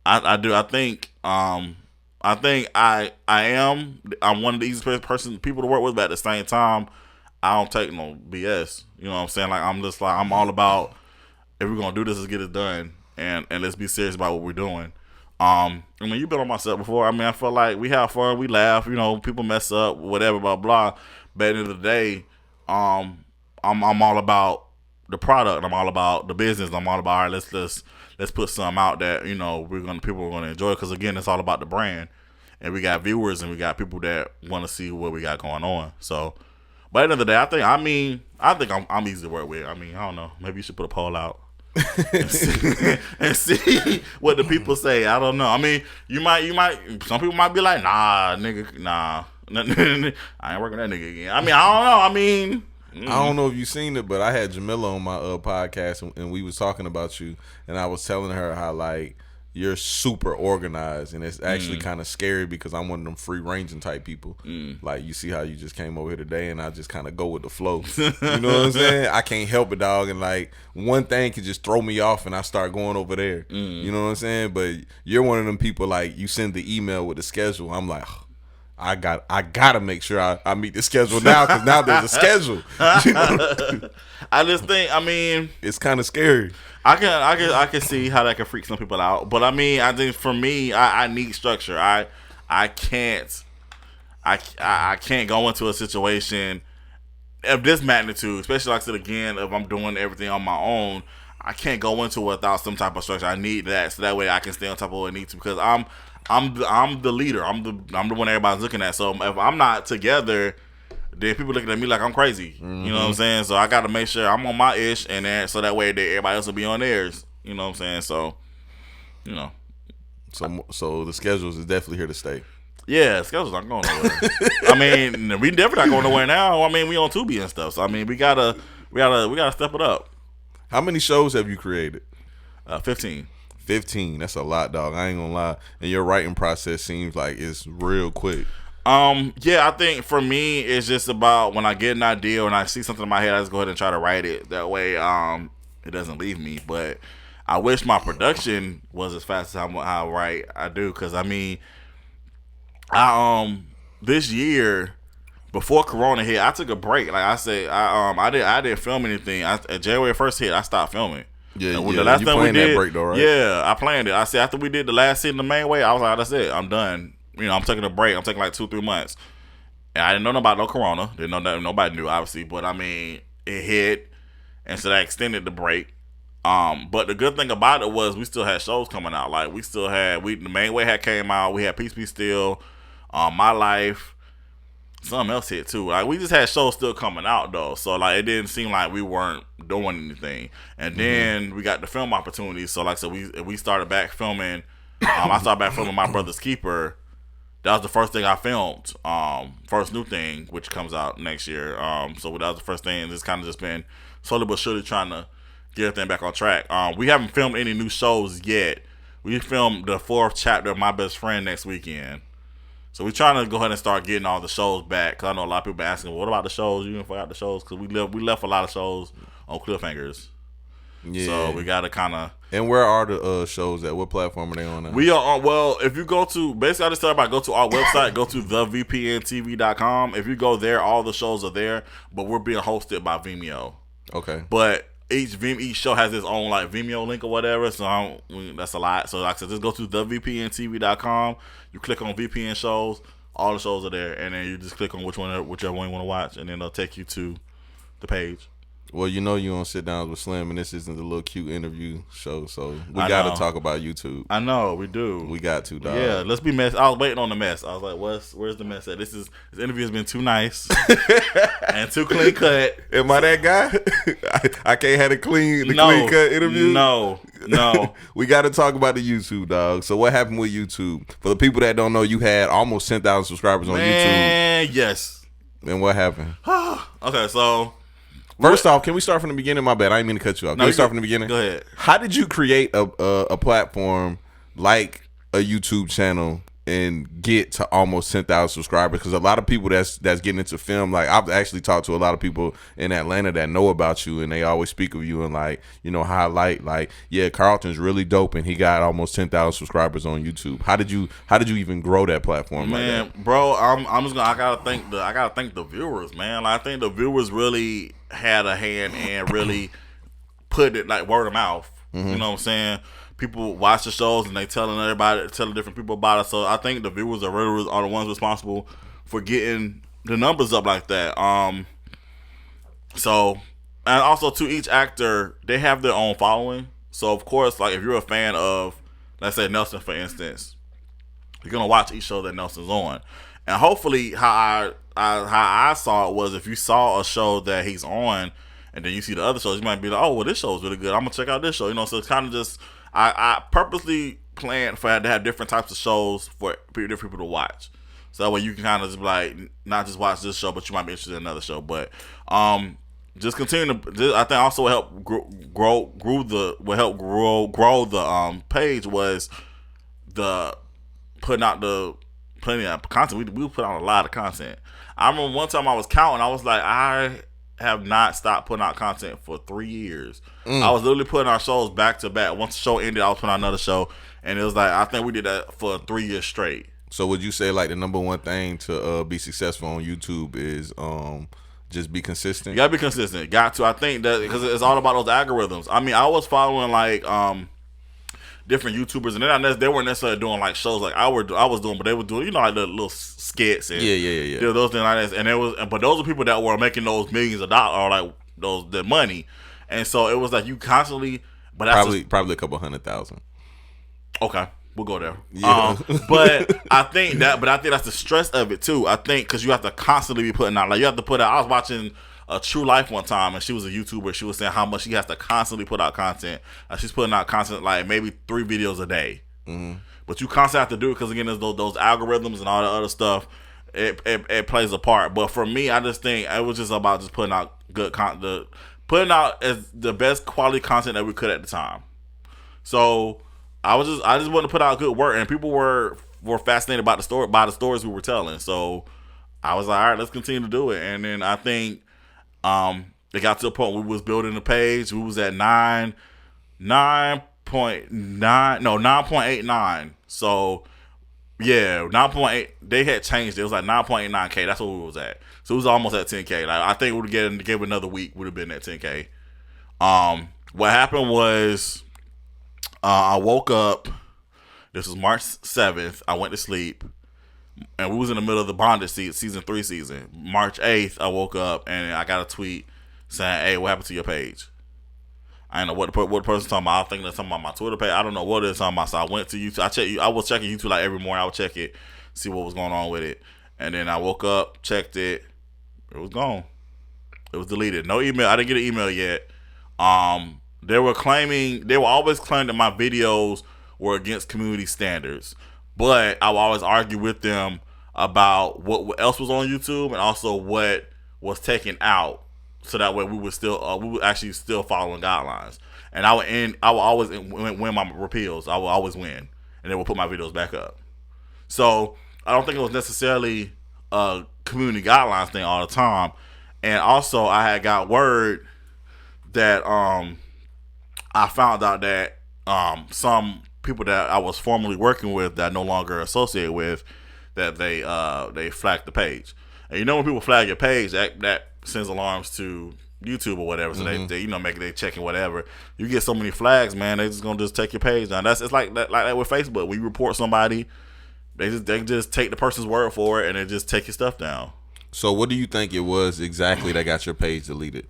I do. I think I am. I'm one of the easiest people to work with, but at the same time, I don't take no BS. You know what I'm saying? I'm all about, if we're gonna do this, let's get it done, and let's be serious about what we're doing. You've been on my set before. I feel like we have fun, we laugh. People mess up, whatever, blah blah. But at the end of the day, I'm all about the product. I'm all about the business. I'm all about, all right, let's put something out that people are gonna enjoy, because again, it's all about the brand, and we got viewers and we got people that want to see what we got going on. So, but at the end of the day, I think I'm easy to work with. I don't know. Maybe you should put a poll out and see what the people say. I don't know. You might. Some people might be like, nah, nigga, nah, I ain't working with that nigga again. I don't know. I don't know if you seen it, but I had Jamila on my podcast, and we was talking about you, and I was telling her how you're super organized, and it's actually kind of scary because I'm one of them free ranging type people. Like, you see how you just came over here today, and I just kind of go with the flow. You know what I'm saying? I can't help it, dog. And one thing could just throw me off, and I start going over there. You know what I'm saying? But you're one of them people, you send the email with the schedule. I'm like, I gotta make sure I meet the schedule now, because now there's a schedule. I just think, it's kind of scary. I can see how that can freak some people out, but I think for me, I need structure. I can't go into a situation of this magnitude, especially like I said again, if I'm doing everything on my own. I can't go into it without some type of structure. I need that so that way I can stay on top of what I need to because I'm the leader. I'm the one everybody's looking at. So if I'm not together, then people looking at me like I'm crazy. Mm-hmm. You know what I'm saying? So I got to make sure I'm on my ish, and then so that way everybody else will be on theirs. You know what I'm saying? So, you know. So the schedules is definitely here to stay. Yeah, schedules not going nowhere. I mean, we definitely not going nowhere now. I mean, we on Tubi and stuff. So I mean, we gotta step it up. How many shows have you created? 15. 15. That's a lot, dog. I ain't gonna lie. And your writing process seems like it's real quick. Yeah, I think for me, it's just about when I get an idea and I see something in my head, I just go ahead and try to write it. That way, it doesn't leave me. But I wish my production was as fast as how I write. I do, because I mean, this year before Corona hit, I took a break. Like I said, I didn't film anything. January 1st hit, I stopped filming. Yeah, the last you thing planned we did, that break though, right? Yeah, I planned it. I said after we did the last scene the main way, I was like, that's it, I'm done. You know, I'm taking a break. I'm taking like 2-3 months. And I didn't know about no Corona. Didn't know that. Nobody knew, obviously. But I mean, it hit, and so that extended the break. But the good thing about it was we still had shows coming out. Like we still had the main way had came out. We had Peace Be Still, My Life. Something else hit too. Like we just had shows still coming out though, so like it didn't seem like we weren't doing anything. And then we got the film opportunities. So like so we started back filming. I started back filming My Brother's Keeper. That was the first thing I filmed. First new thing, which comes out next year. So that was the first thing. And it's kind of just been slowly but surely trying to get everything back on track. We haven't filmed any new shows yet. We filmed the 4th chapter of My Best Friend next weekend. So we're trying to go ahead and start getting all the shows back. Because I know a lot of people been asking, what about the shows? You didn't forget the shows? Because we left a lot of shows on cliffhangers. Yeah. So we got to kind of... And where are the shows at? What platform are they on now? We are on... Well, if you go to... Basically, I just tell everybody, go to our website. Go to thevpntv.com. If you go there, all the shows are there. But we're being hosted by Vimeo. Okay. But each show has its own like Vimeo link or whatever. So that's a lot. So like I said, just go to thevpntv.com. You click on VPN shows, all the shows are there, and then you just click on whichever one you want to watch, and then it'll take you to the page. Well, you know you on Sit Downs with Slim, and this isn't a little cute interview show, so we got to talk about YouTube. I know, we do. We got to, dog. Yeah, let's be mess. I was waiting on the mess. I was like, where's the mess at? This interview has been too nice and too clean cut. Am I that guy? I can't have clean cut interview? No. We got to talk about the YouTube, dog. So what happened with YouTube? For the people that don't know, you had almost 10,000 subscribers on YouTube. Yes. And what happened? Okay, so... First off, can we start from the beginning? My bad. I didn't mean to cut you off. Can we start from the beginning? Go ahead. How did you create a platform like a YouTube channel and get to almost 10,000 subscribers? Because a lot of people that's getting into film, like I've actually talked to a lot of people in Atlanta that know about you, and they always speak of you and like, you know, highlight like, yeah, Karlton's really dope, and he got almost 10,000 subscribers on YouTube. How did you even grow that platform? Man, like that? Bro, I'm just gonna I gotta thank the viewers, man. Like, I think the viewers really had a hand and really put it like word of mouth. Mm-hmm. You know what I'm saying? People watch the shows and they telling different people about it. So I think the viewers are the ones responsible for getting the numbers up like that. So, and also to each actor, they have their own following. So of course, like if you're a fan of, let's say Nelson, for instance, you're gonna watch each show that Nelson's on. And hopefully, how I saw it was if you saw a show that he's on, and then you see the other shows, you might be like, oh, well, this show is really good. I'm gonna check out this show. You know, so it's kind of just I purposely planned to have different types of shows for different people to watch. So that way you can kind of just like not just watch this show, but you might be interested in another show. But just continue to. I think also help grow the page was the putting out the plenty of content. We put out a lot of content. I remember one time I was counting. I was like, I have not stopped putting out content for 3 years. I was literally putting our shows back to back. Once the show ended, I was putting out another show, and it was like I think we did that for 3 years straight. So would you say like the number one thing to be successful on YouTube is just be consistent? You gotta be consistent. Got to. I think that because it's all about those algorithms. I mean, I was following like different YouTubers, and they weren't necessarily doing like shows like I was doing, but they were doing, you know, like the little skits and yeah. Those things like that. But those are people that were making those millions of dollars or like the money, and so it was like you constantly But that's probably a couple 100,000. Okay, we'll go there. Yeah. But I think that's the stress of it too. I think because you have to constantly be putting out. Like you have to put out. I was watching a True Life one time, and she was a YouTuber. She was saying how much she has to constantly put out content. She's putting out content like maybe 3 videos a day. Mm-hmm. But you constantly have to do it because again, there's those algorithms and all the other stuff. It plays a part. But for me, I just think it was just about just putting out good content, putting out as the best quality content that we could at the time. So I just wanted to put out good work, and people were fascinated by the stories we were telling. So I was like, all right, let's continue to do it. And then I think it got to the point where we was building the page. We was at 9.89. So yeah, 9.8. They had changed it. It was like 9.89K. That's what we was at. So it was almost at 10K. Like I think we would give another week would have been at 10K. What happened was I woke up. This was March 7th. I went to sleep, and we was in the middle of the Bondage season 3 season. March 8th, I woke up and I got a tweet saying, "Hey, what happened to your page?" I don't know what the person's talking about. I think they're talking about my Twitter page. I don't know what it's talking about. So I went to YouTube. I was checking YouTube like every morning. I would check it, see what was going on with it. And then I woke up, checked it. It was gone. It was deleted. No email. I didn't get an email yet. They were always claiming that my videos were against community standards. But I would always argue with them about what else was on YouTube and also what was taken out. So that way we were actually still following guidelines, and I would always win my repeals. I would always win, and they would put my videos back up. So I don't think it was necessarily a community guidelines thing all the time. And also I had got word that I found out that some people that I was formerly working with that I no longer associate with, that they flagged the page. And you know when people flag your page, that sends alarms to YouTube or whatever, so they they checking whatever. You get so many flags, man, they just gonna take your page down. It's like that with Facebook. When you report somebody, they just take the person's word for it and they just take your stuff down. So what do you think it was exactly that got your page deleted?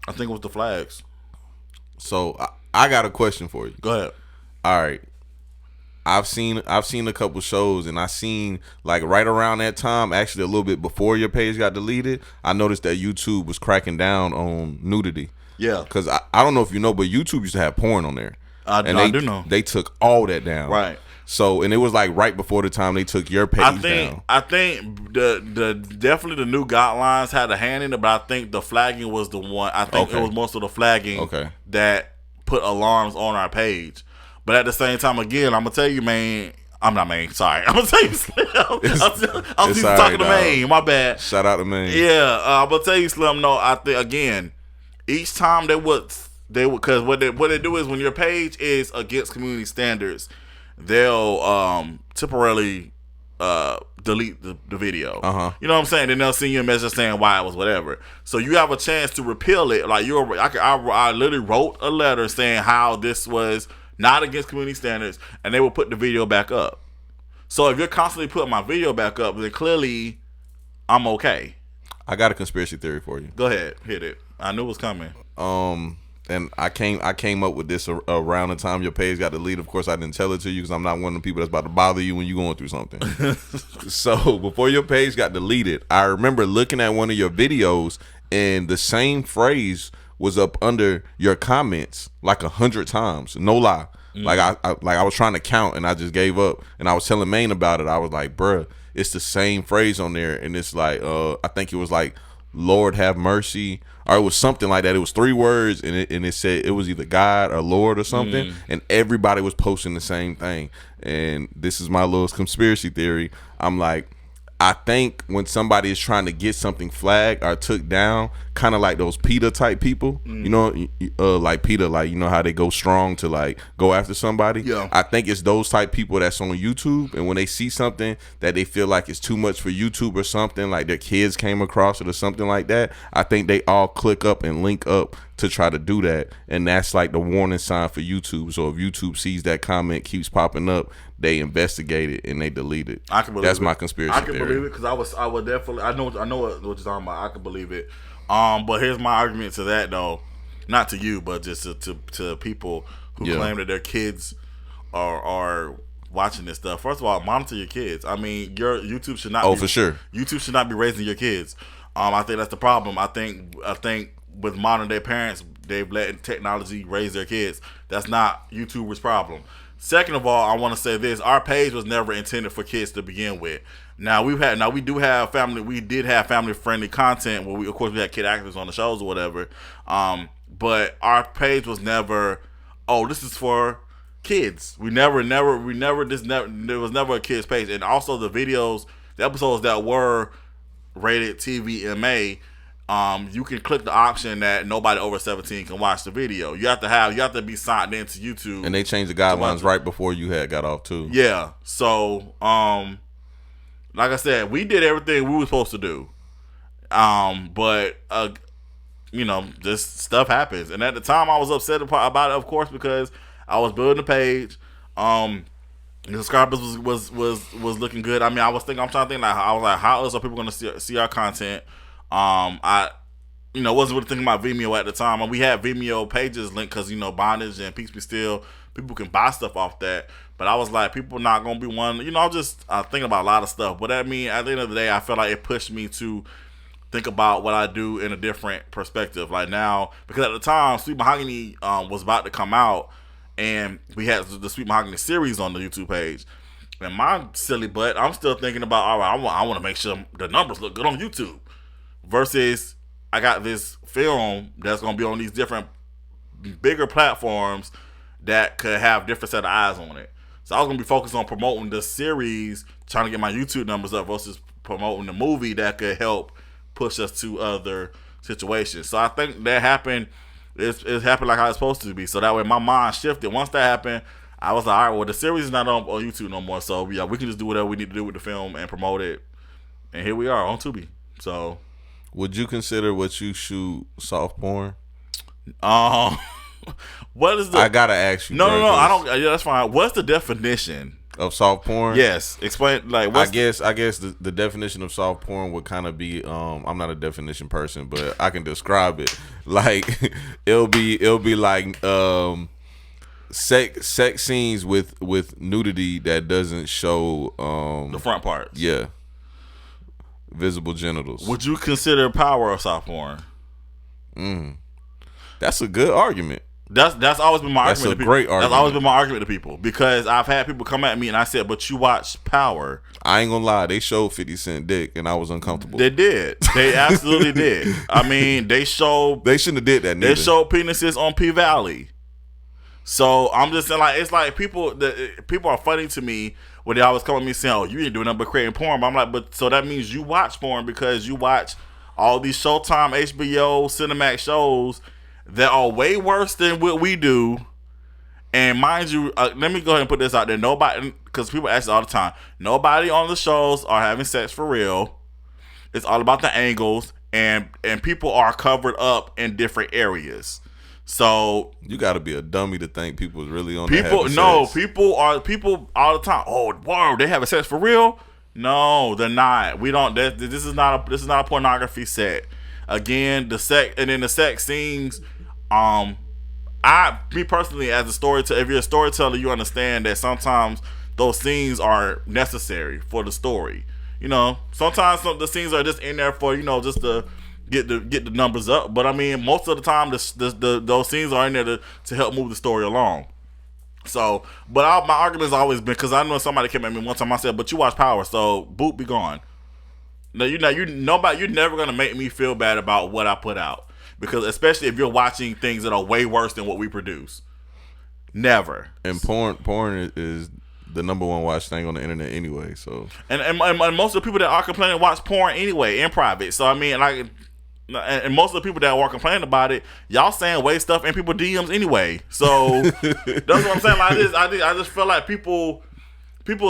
I think it was the flags. So I got a question for you. Go ahead. All right. I've seen a couple shows, and I seen like right around that time, actually a little bit before your page got deleted, I noticed that YouTube was cracking down on nudity. Yeah. Because I don't know if you know, but YouTube used to have porn on there. I do know. They took all that down. Right. So, and it was like right before the time they took your page down. I think the definitely the new guidelines had a hand in it, but I think the flagging was the one. I think it was most of the flagging that put alarms on our page. But at the same time, again, I'm gonna tell you, man. I'm not Maine. Sorry, I'm gonna tell you, Slim. I'm talking to Maine. My bad. Shout out to Maine. Yeah, I'm gonna tell you, Slim. No, I think again, each time they would because what they do is when your page is against community standards, they'll temporarily delete the video. You know what I'm saying? Then they'll send you a message saying why it was whatever. So you have a chance to repeal it. Like I literally wrote a letter saying how this was not against community standards, and they will put the video back up. So if you're constantly putting my video back up, then clearly I'm okay. I got a conspiracy theory for you. Go ahead, hit it. I knew it was coming. And I came up with this around the time your page got deleted. Of course, I didn't tell it to you because I'm not one of the people that's about to bother you when you're going through something. So before your page got deleted, I remember looking at one of your videos, and the same phrase was up under your comments like 100 times. No lie. Like I was trying to count and I just gave up. And I was telling Maine about it. I was like, bruh, it's the same phrase on there. And it's like, I think it was like, Lord have mercy, or it was something like that. It was 3 words, and it said it was either God or Lord or something. And everybody was posting the same thing. And this is my little conspiracy theory. I'm like, I think when somebody is trying to get something flagged or took down, kind of like those PETA type people, you know, like PETA, like, you know how they go strong to like go after somebody. Yeah. I think it's those type people that's on YouTube, and when they see something that they feel like it's too much for YouTube or something, like their kids came across it or something like that, I think they all click up and link up to try to do that, and that's like the warning sign for YouTube. So if YouTube sees that comment keeps popping up, they investigate it and they delete it. I can believe that's it. my conspiracy theory. I can believe it because I would definitely. I know what you're talking about. I can believe it. But here's my argument to that though. not to you, but just to people who claim that their kids are watching this stuff. First of all, monitor your kids. I mean, your YouTube should not. For sure. YouTube should not be raising your kids. I think that's the problem. I think with modern day parents, they've let technology raise their kids. That's not YouTubers' problem. Second of all, I want to say this: our page was never intended for kids to begin with. Now we did have family friendly content where we had kid actors on the shows or whatever. But our page was never, this is for kids. There was never a kids page. And also the episodes that were rated TV MA, you can click the option that nobody over 17 can watch the video. You have to be signed into YouTube. And they changed the guidelines right before you had got off too. Yeah. So, like I said, we did everything we were supposed to do. But this stuff happens. And at the time I was upset about it, of course, because I was building the page. The subscribers was looking good. I mean, I'm trying to think, like, I was like, how else are people going to see our content? I wasn't really thinking about Vimeo at the time. And we had Vimeo pages linked because, bondage and Peace Be Still, people can buy stuff off that. But I was like, people not going to be one. I'm just thinking about a lot of stuff. But I mean, at the end of the day, I felt like it pushed me to think about what I do in a different perspective. Like now, because at the time, Sweet Mahogany was about to come out. And we had the Sweet Mahogany series on the YouTube page. And my silly butt, I'm still thinking about, all right, I want to make sure the numbers look good on YouTube. Versus, I got this film that's going to be on these different, bigger platforms that could have different set of eyes on it. So I was going to be focused on promoting the series, trying to get my YouTube numbers up versus promoting the movie that could help push us to other situations. So I think that happened. It happened like how it's supposed to be. So that way my mind shifted. Once that happened, I was like, all right, well, the series is not on YouTube no more. So yeah, we can just do whatever we need to do with the film and promote it. And here we are on Tubi. So, would you consider what you shoot soft porn? What is the? I gotta ask you. No, I don't. Yeah, that's fine. What's the definition of soft porn? Yes, explain. Like, I guess the definition of soft porn would kind of be. I'm not a definition person, but I can describe it. Like, it'll be like sex scenes with nudity that doesn't show the front parts. Yeah, visible genitals. Would you consider Power of soft porn? That's a good argument. That's always been my argument. That's a great argument. That's always been my argument to people because I've had people come at me and I said, "But you watch Power." I ain't gonna lie, they showed 50 Cent dick and I was uncomfortable. They did. They absolutely did. I mean, they showed. They shouldn't have did that. Neither. They showed penises on P Valley. So I'm just saying, like, it's like people are funny to me when they always come at me saying, "Oh, you ain't doing nothing but creating porn." But I'm like, but so that means you watch porn because you watch all these Showtime, HBO, Cinemax shows that are way worse than what we do. And mind you, let me go ahead and put this out there. Nobody, because people ask all the time, nobody on the shows are having sex for real. It's all about the angles, and people are covered up in different areas. So you got to be a dummy to think people is really on. People people all the time. Oh, wow, they having sex for real? No, they're not. We don't. This is not a pornography set. Again, the sex scenes. Me personally, as a storyteller, if you're a storyteller, you understand that sometimes those scenes are necessary for the story. Sometimes the scenes are just in there for just to get the numbers up. But I mean, most of the time, those scenes are in there to help move the story along. So, but my argument has always been, because I know somebody came at me one time. I said, "But you watch Power, so boot be gone." No, you're never gonna make me feel bad about what I put out, because especially if you're watching things that are way worse than what we produce. Never. And porn is the number one watched thing on the internet anyway. So and most of the people that are complaining watch porn anyway in private. So I mean, like, and most of the people that are complaining about it, y'all saying way stuff in people DMs anyway. So that's what I'm saying. Like, I just feel like people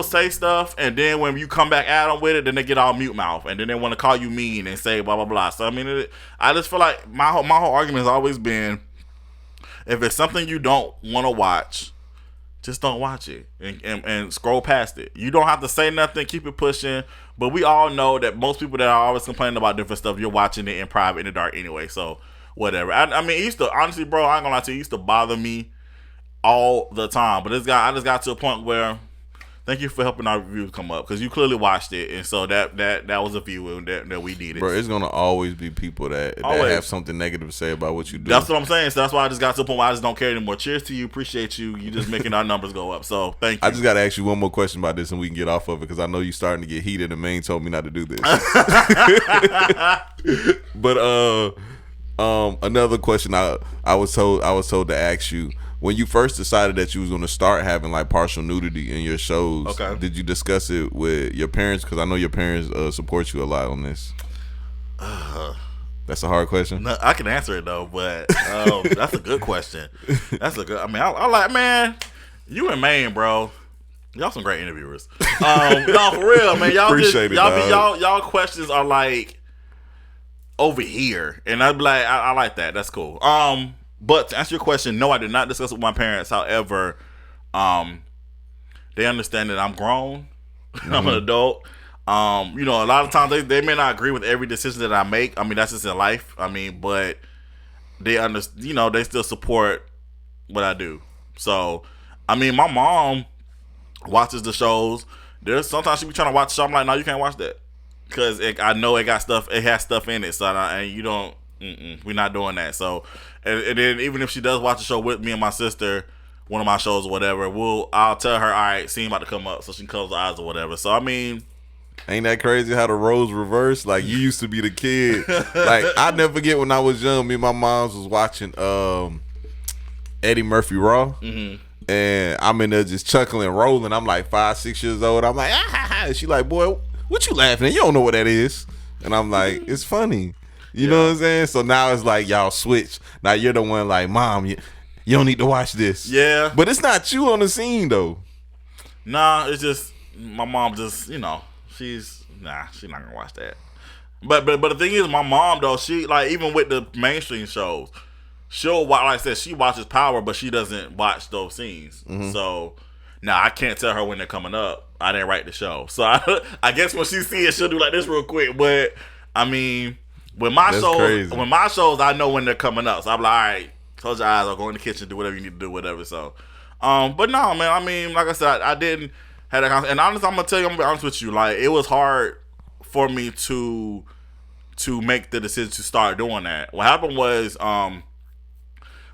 say stuff, and then when you come back at them with it, then they get all mute mouth, and then they want to call you mean and say blah blah blah. So I mean, I just feel like my whole argument has always been, if it's something you don't want to watch, just don't watch it and scroll past it. You don't have to say nothing, keep it pushing. But we all know that most people that are always complaining about different stuff, you're watching it in private in the dark anyway. So whatever. I mean, it used to, honestly, bro, I ain't gonna lie to you, it used to bother me all the time. But I just got to a point where, thank you for helping our reviews come up, because you clearly watched it, and so that was a view that we needed. Bro, it's gonna always be people that have something negative to say about what you do. That's what I'm saying. So that's why I just got to the point where I just don't care anymore. Cheers to you, appreciate you. You just making our numbers go up. So thank you. I just gotta ask you one more question about this, and we can get off of it, because I know you starting to get heated. And Maine told me not to do this. But another question I was told to ask you. When you first decided that you was going to start having like partial nudity in your shows, did you discuss it with your parents? Because I know your parents support you a lot on this. That's a hard question. No, I can answer it though, but that's a good question. That's a good. I mean, I like, man, you and Maine, bro. Y'all some great interviewers. No, for real, man. Y'all appreciate it. Y'all questions are like over here, and I'd be like, I like that. That's cool. But to answer your question, no, I did not discuss it with my parents. However, they understand that I'm grown. I'm an adult. A lot of times they may not agree with every decision that I make. I mean, that's just in life. I mean, but they they still support what I do. So, I mean, my mom watches the shows. There's sometimes she be trying to watch the show. I'm like, no, you can't watch that, because I know it has stuff in it. So, and you don't. We're not doing that. So, and then even if she does watch the show with me and my sister, one of my shows or whatever, I'll tell her, all right, scene about to come up, so she can close her eyes or whatever. So I mean, ain't that crazy how the roles reverse? Like, you used to be the kid. Like, I never forget when I was young, me and my moms was watching Eddie Murphy Raw, and I'm in there just chuckling, rolling. I'm like 5, 6 years old. I'm like, and she like, boy, what you laughing at? You don't know what that is. And I'm like, it's funny. You know what I'm saying? So now it's like y'all switch. Now you're the one like, Mom, you don't need to watch this. Yeah. But it's not you on the scene though. Nah, it's just my mom just, she's not gonna watch that. But the thing is, my mom though, she like, even with the mainstream shows, she'll watch, like I said, she watches Power, but she doesn't watch those scenes. So now I can't tell her when they're coming up. I didn't write the show. So I guess when she sees it, she'll do like this real quick. But I mean, When my shows, I know when they're coming up. So I'm like, all right, close your eyes, or go in the kitchen, do whatever you need to do, whatever. So, but no, man. I mean, like I said, I didn't have that conversation. And honestly, I'm gonna be honest with you. Like, it was hard for me to make the decision to start doing that. What happened was,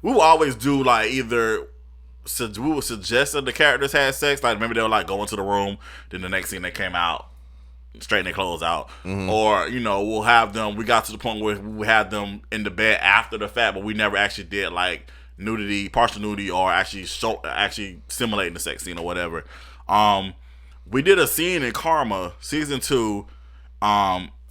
we would always do like either. So we would suggest that the characters had sex. Like, maybe they'll like go into the room, then the next scene they came out, straighten their clothes out, or we'll have them. We got to the point where we had them in the bed after the fact, but we never actually did like nudity, partial nudity, or actually simulating the sex scene or whatever. We did a scene in Karma season 2,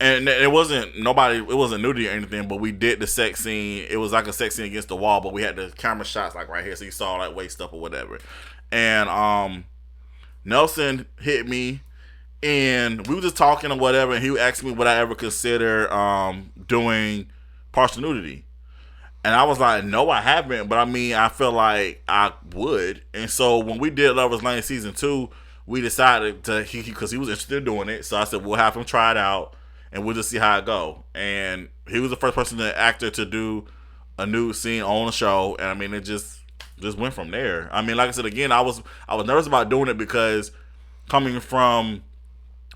and it wasn't nudity or anything, but we did the sex scene. It was like a sex scene against the wall, but we had the camera shots like right here, so you saw like waist up or whatever. And Nelson hit me. And we were just talking or whatever, and he asked me would I ever consider doing partial nudity. And I was like, no, I haven't. But I mean, I feel like I would. And so when we did Lover's Lane season 2, we decided to, because he was interested in doing it. So I said, we'll have him try it out, and we'll just see how it go. And he was the first actor to do a nude scene on the show. And I mean, it just went from there. I mean, like I said, again, I was nervous about doing it because coming from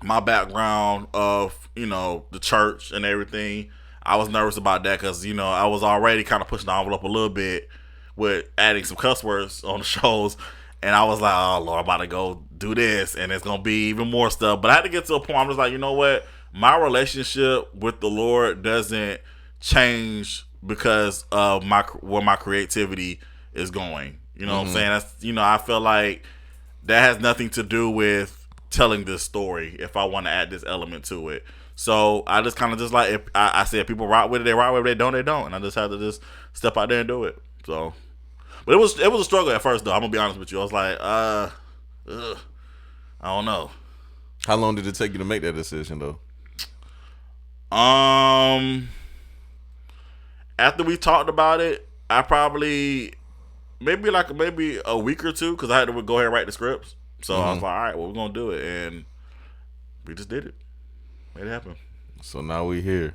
my background of the church and everything, I was nervous about that because I was already kind of pushing the envelope a little bit with adding some cuss words on the shows, and I was like, oh Lord, I'm about to go do this, and it's gonna be even more stuff. But I had to get to a point I'm just like, you know what, my relationship with the Lord doesn't change because of where my creativity is going. You know what I'm saying? That's I feel like that has nothing to do with telling this story if I want to add this element to it. So I just kind of just like, if I said people rock with it, they rock with it, they don't, and I just had to just step out there and do it. So, but it was a struggle at first though. I'm gonna be honest with you. I was like, I don't know. How long did it take you to make that decision though? After we talked about it, I probably maybe a week or two, because I had to go ahead and write the scripts. So I was like, all right, well, we're going to do it. And we just did it. Made it happen. So now we here.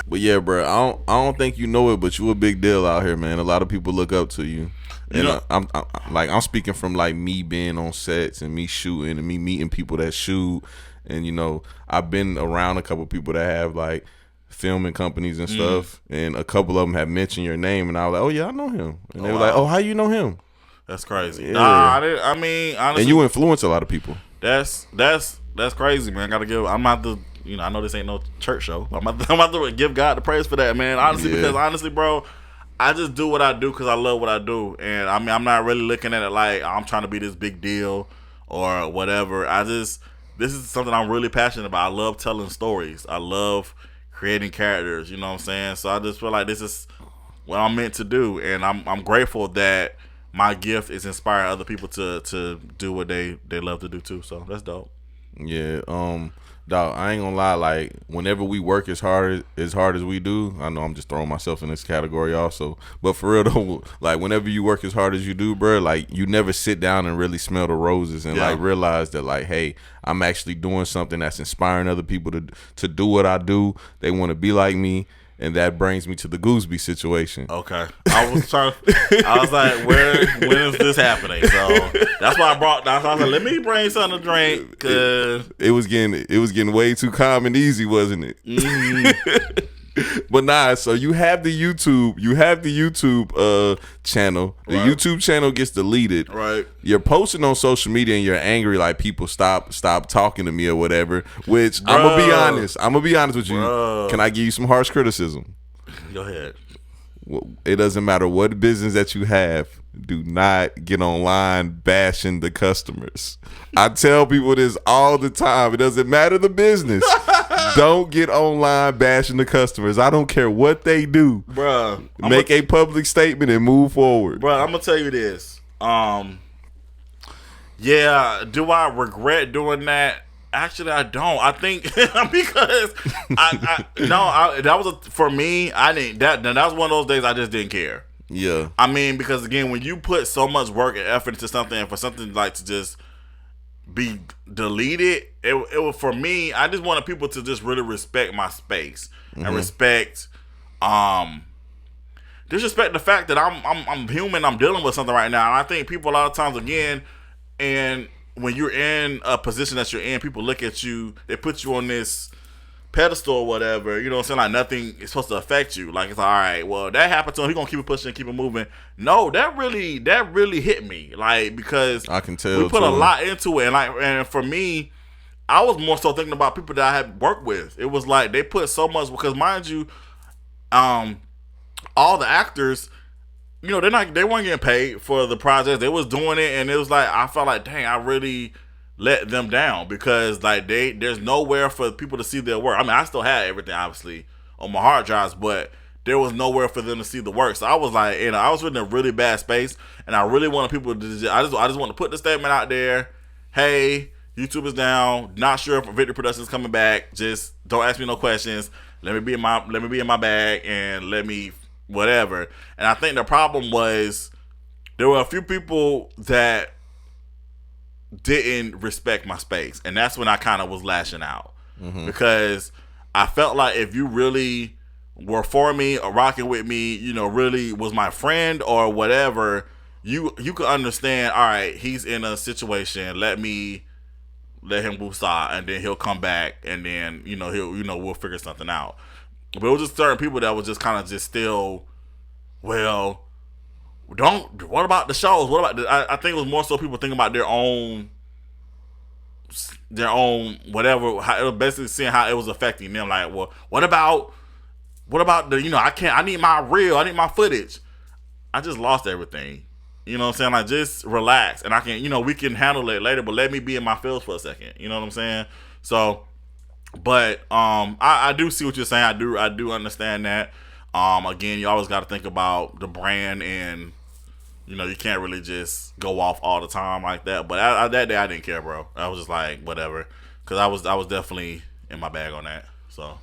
But yeah, bro, I don't think you know it, but you a big deal out here, man. A lot of people look up to you. And I'm speaking from like me being on sets and me shooting and me meeting people that shoot, and I've been around a couple people that have like filming companies and stuff, and a couple of them have mentioned your name, and I was like, oh yeah, I know him, and they were like, oh, how you know him? That's crazy. Yeah. Nah, I mean, honestly, and you influence a lot of people. That's crazy, man. I'm about to, I know this ain't no church show. I'm about to give God the praise for that, man. Honestly, because honestly, bro, I just do what I do because I love what I do, and I mean, I'm not really looking at it like I'm trying to be this big deal or whatever. This is something I'm really passionate about. I love telling stories. I love creating characters. You know what I'm saying? So I just feel like this is what I'm meant to do, and I'm grateful that my gift is inspiring other people to do what they love to do too. So that's dope. Yeah, dog, I ain't gonna lie, like whenever we work as hard as we do, I know I'm just throwing myself in this category also, but for real though, like whenever you work as hard as you do, bro, like you never sit down and really smell the roses and like realize that like, hey, I'm actually doing something that's inspiring other people to do what I do. They want to be like me. And that brings me to the Gooseby situation. Okay, I was like, when is this happening? So that's why I was like, let me bring something to drink. Cause it was getting way too calm and easy, wasn't it? Mm-hmm. But nah, so you have the YouTube channel. The right. YouTube channel gets deleted. Right. You're posting on social media and you're angry, like people stop talking to me or whatever. Which I'm gonna be honest with you. Bruh. Can I give you some harsh criticism? Go ahead. It doesn't matter what business that you have. Do not get online bashing the customers. I tell people this all the time. It doesn't matter the business. Don't get online bashing the customers. I don't care what they do. Bruh. Make a public statement and move forward. Bruh, I'm going to tell you this. Yeah, do I regret doing that? Actually, I don't. I think because that was for me. I didn't. That was one of those days I just didn't care. Yeah. I mean, because again, when you put so much work and effort into something, and for something like to just be deleted, it was for me. I just wanted people to just really respect my space and respect, disrespect the fact that I'm human. I'm dealing with something right now, and I think people a lot of times again, and when you're in a position that you're in, people look at you, they put you on this pedestal or whatever, you know what I'm saying? Like nothing is supposed to affect you. Like it's like, all right, well, that happened to him. He's gonna keep it pushing, keep it moving. No, that really hit me. Like because I can tell we put too. a lot into it, and for me, I was more so thinking about people that I had worked with. It was like they put so much because mind you, all the actors, you know, they weren't getting paid for the project. They was doing it, and it was like I felt like, dang, I really let them down because like there's nowhere for people to see their work. I mean, I still had everything obviously on my hard drives, but there was nowhere for them to see the work. So I was like, I was in a really bad space, and I really wanted people to. I just want to put the statement out there. Hey, YouTube is down. Not sure if Victory Productions is coming back. Just don't ask me no questions. Let me be in my bag and let me whatever. And I think the problem was there were a few people that didn't respect my space, and that's when I kind of was lashing out because I felt like if you really were for me or rocking with me, you know, really was my friend or whatever, you could understand. All right, he's in a situation. Let him woosah, and then he'll come back, and then we'll figure something out. But it was just certain people that was just kind of just still, well, what about the shows? What about I think it was more so people thinking about their own whatever. How it was basically seeing how it was affecting them. Like, well, what about the I need my footage. I just lost everything. You know what I'm saying? Like, just relax, and I can we can handle it later. But let me be in my feels for a second. You know what I'm saying? So, but I do see what you're saying. I do understand that. Again, you always got to think about the brand, and you can't really just go off all the time like that. But that day I didn't care, bro. I was just like whatever, because I was definitely in my bag on that. So,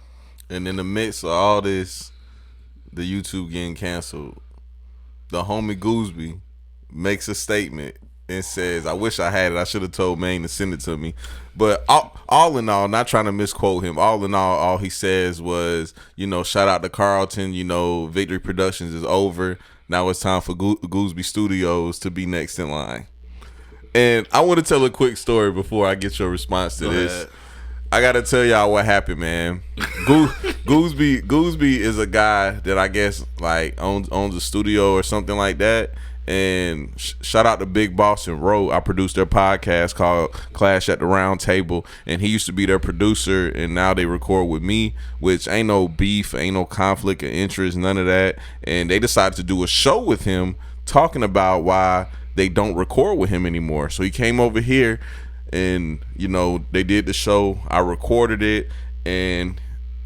and in the midst of all this, the YouTube getting canceled, the homie Gooseby makes a statement and says, I wish I had it. I should have told Maine to send it to me. But all in all, not trying to misquote him, all in all he says was, shout out to Karlton, Victory Productions is over. Now it's time for Gooseby Studios to be next in line. And I want to tell a quick story before I get your response to this. I got to tell y'all what happened, man. Gooseby is a guy that I guess like owns a studio or something like that. And shout out to Big Boss and Ro. I produced their podcast called Clash at the Round Table, and he used to be their producer, and now they record with me, which ain't no beef, ain't no conflict of interest, none of that. And they decided to do a show with him talking about why they don't record with him anymore. So he came over here, and they did the show. I recorded it, and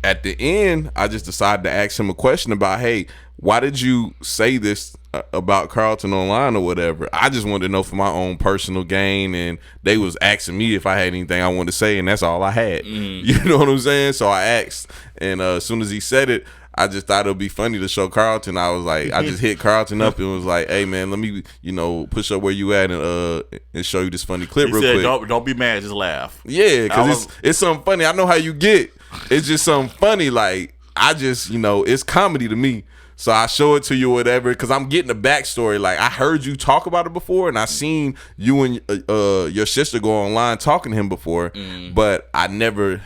at the end, I just decided to ask him a question about, hey, why did you say this about Karlton online or whatever? I just wanted to know for my own personal gain, and they was asking me if I had anything I wanted to say, and that's all I had. You know what I'm saying? So I asked, and as soon as he said it, I just thought it would be funny to show Karlton. I was like, I just hit Karlton up and was like, hey man, let me push up where you at and show you this funny clip real quick. Don't be mad, just laugh. Yeah, because it's something funny. I know how you get. It's just something funny. Like, I just, it's comedy to me. So I show it to you or whatever, because I'm getting the backstory. Like, I heard you talk about it before, and I seen you and your sister go online talking to him before, but I never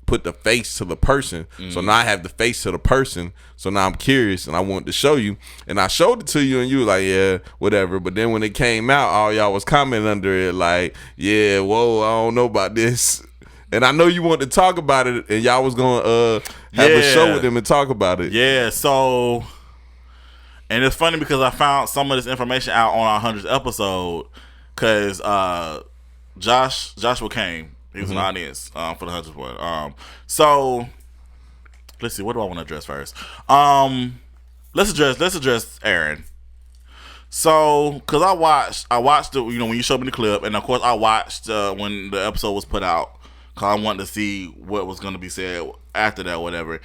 put the face to the person. So now I have the face to the person. So now I'm curious, and I wanted to show you, and I showed it to you, and you were like, yeah, whatever. But then when it came out, all y'all was commenting under it like, yeah, whoa, I don't know about this. And I know you wanted to talk about it, and y'all was gonna have a show with him and talk about it. Yeah. So, and it's funny because I found some of this information out on our 100th episode, because Joshua came. He was an audience for the 100th one. So let's see. What do I want to address first? Let's address Aaron. So, because I watched it, when you showed me the clip, and of course I watched when the episode was put out. Cause I wanted to see what was going to be said after that, whatever.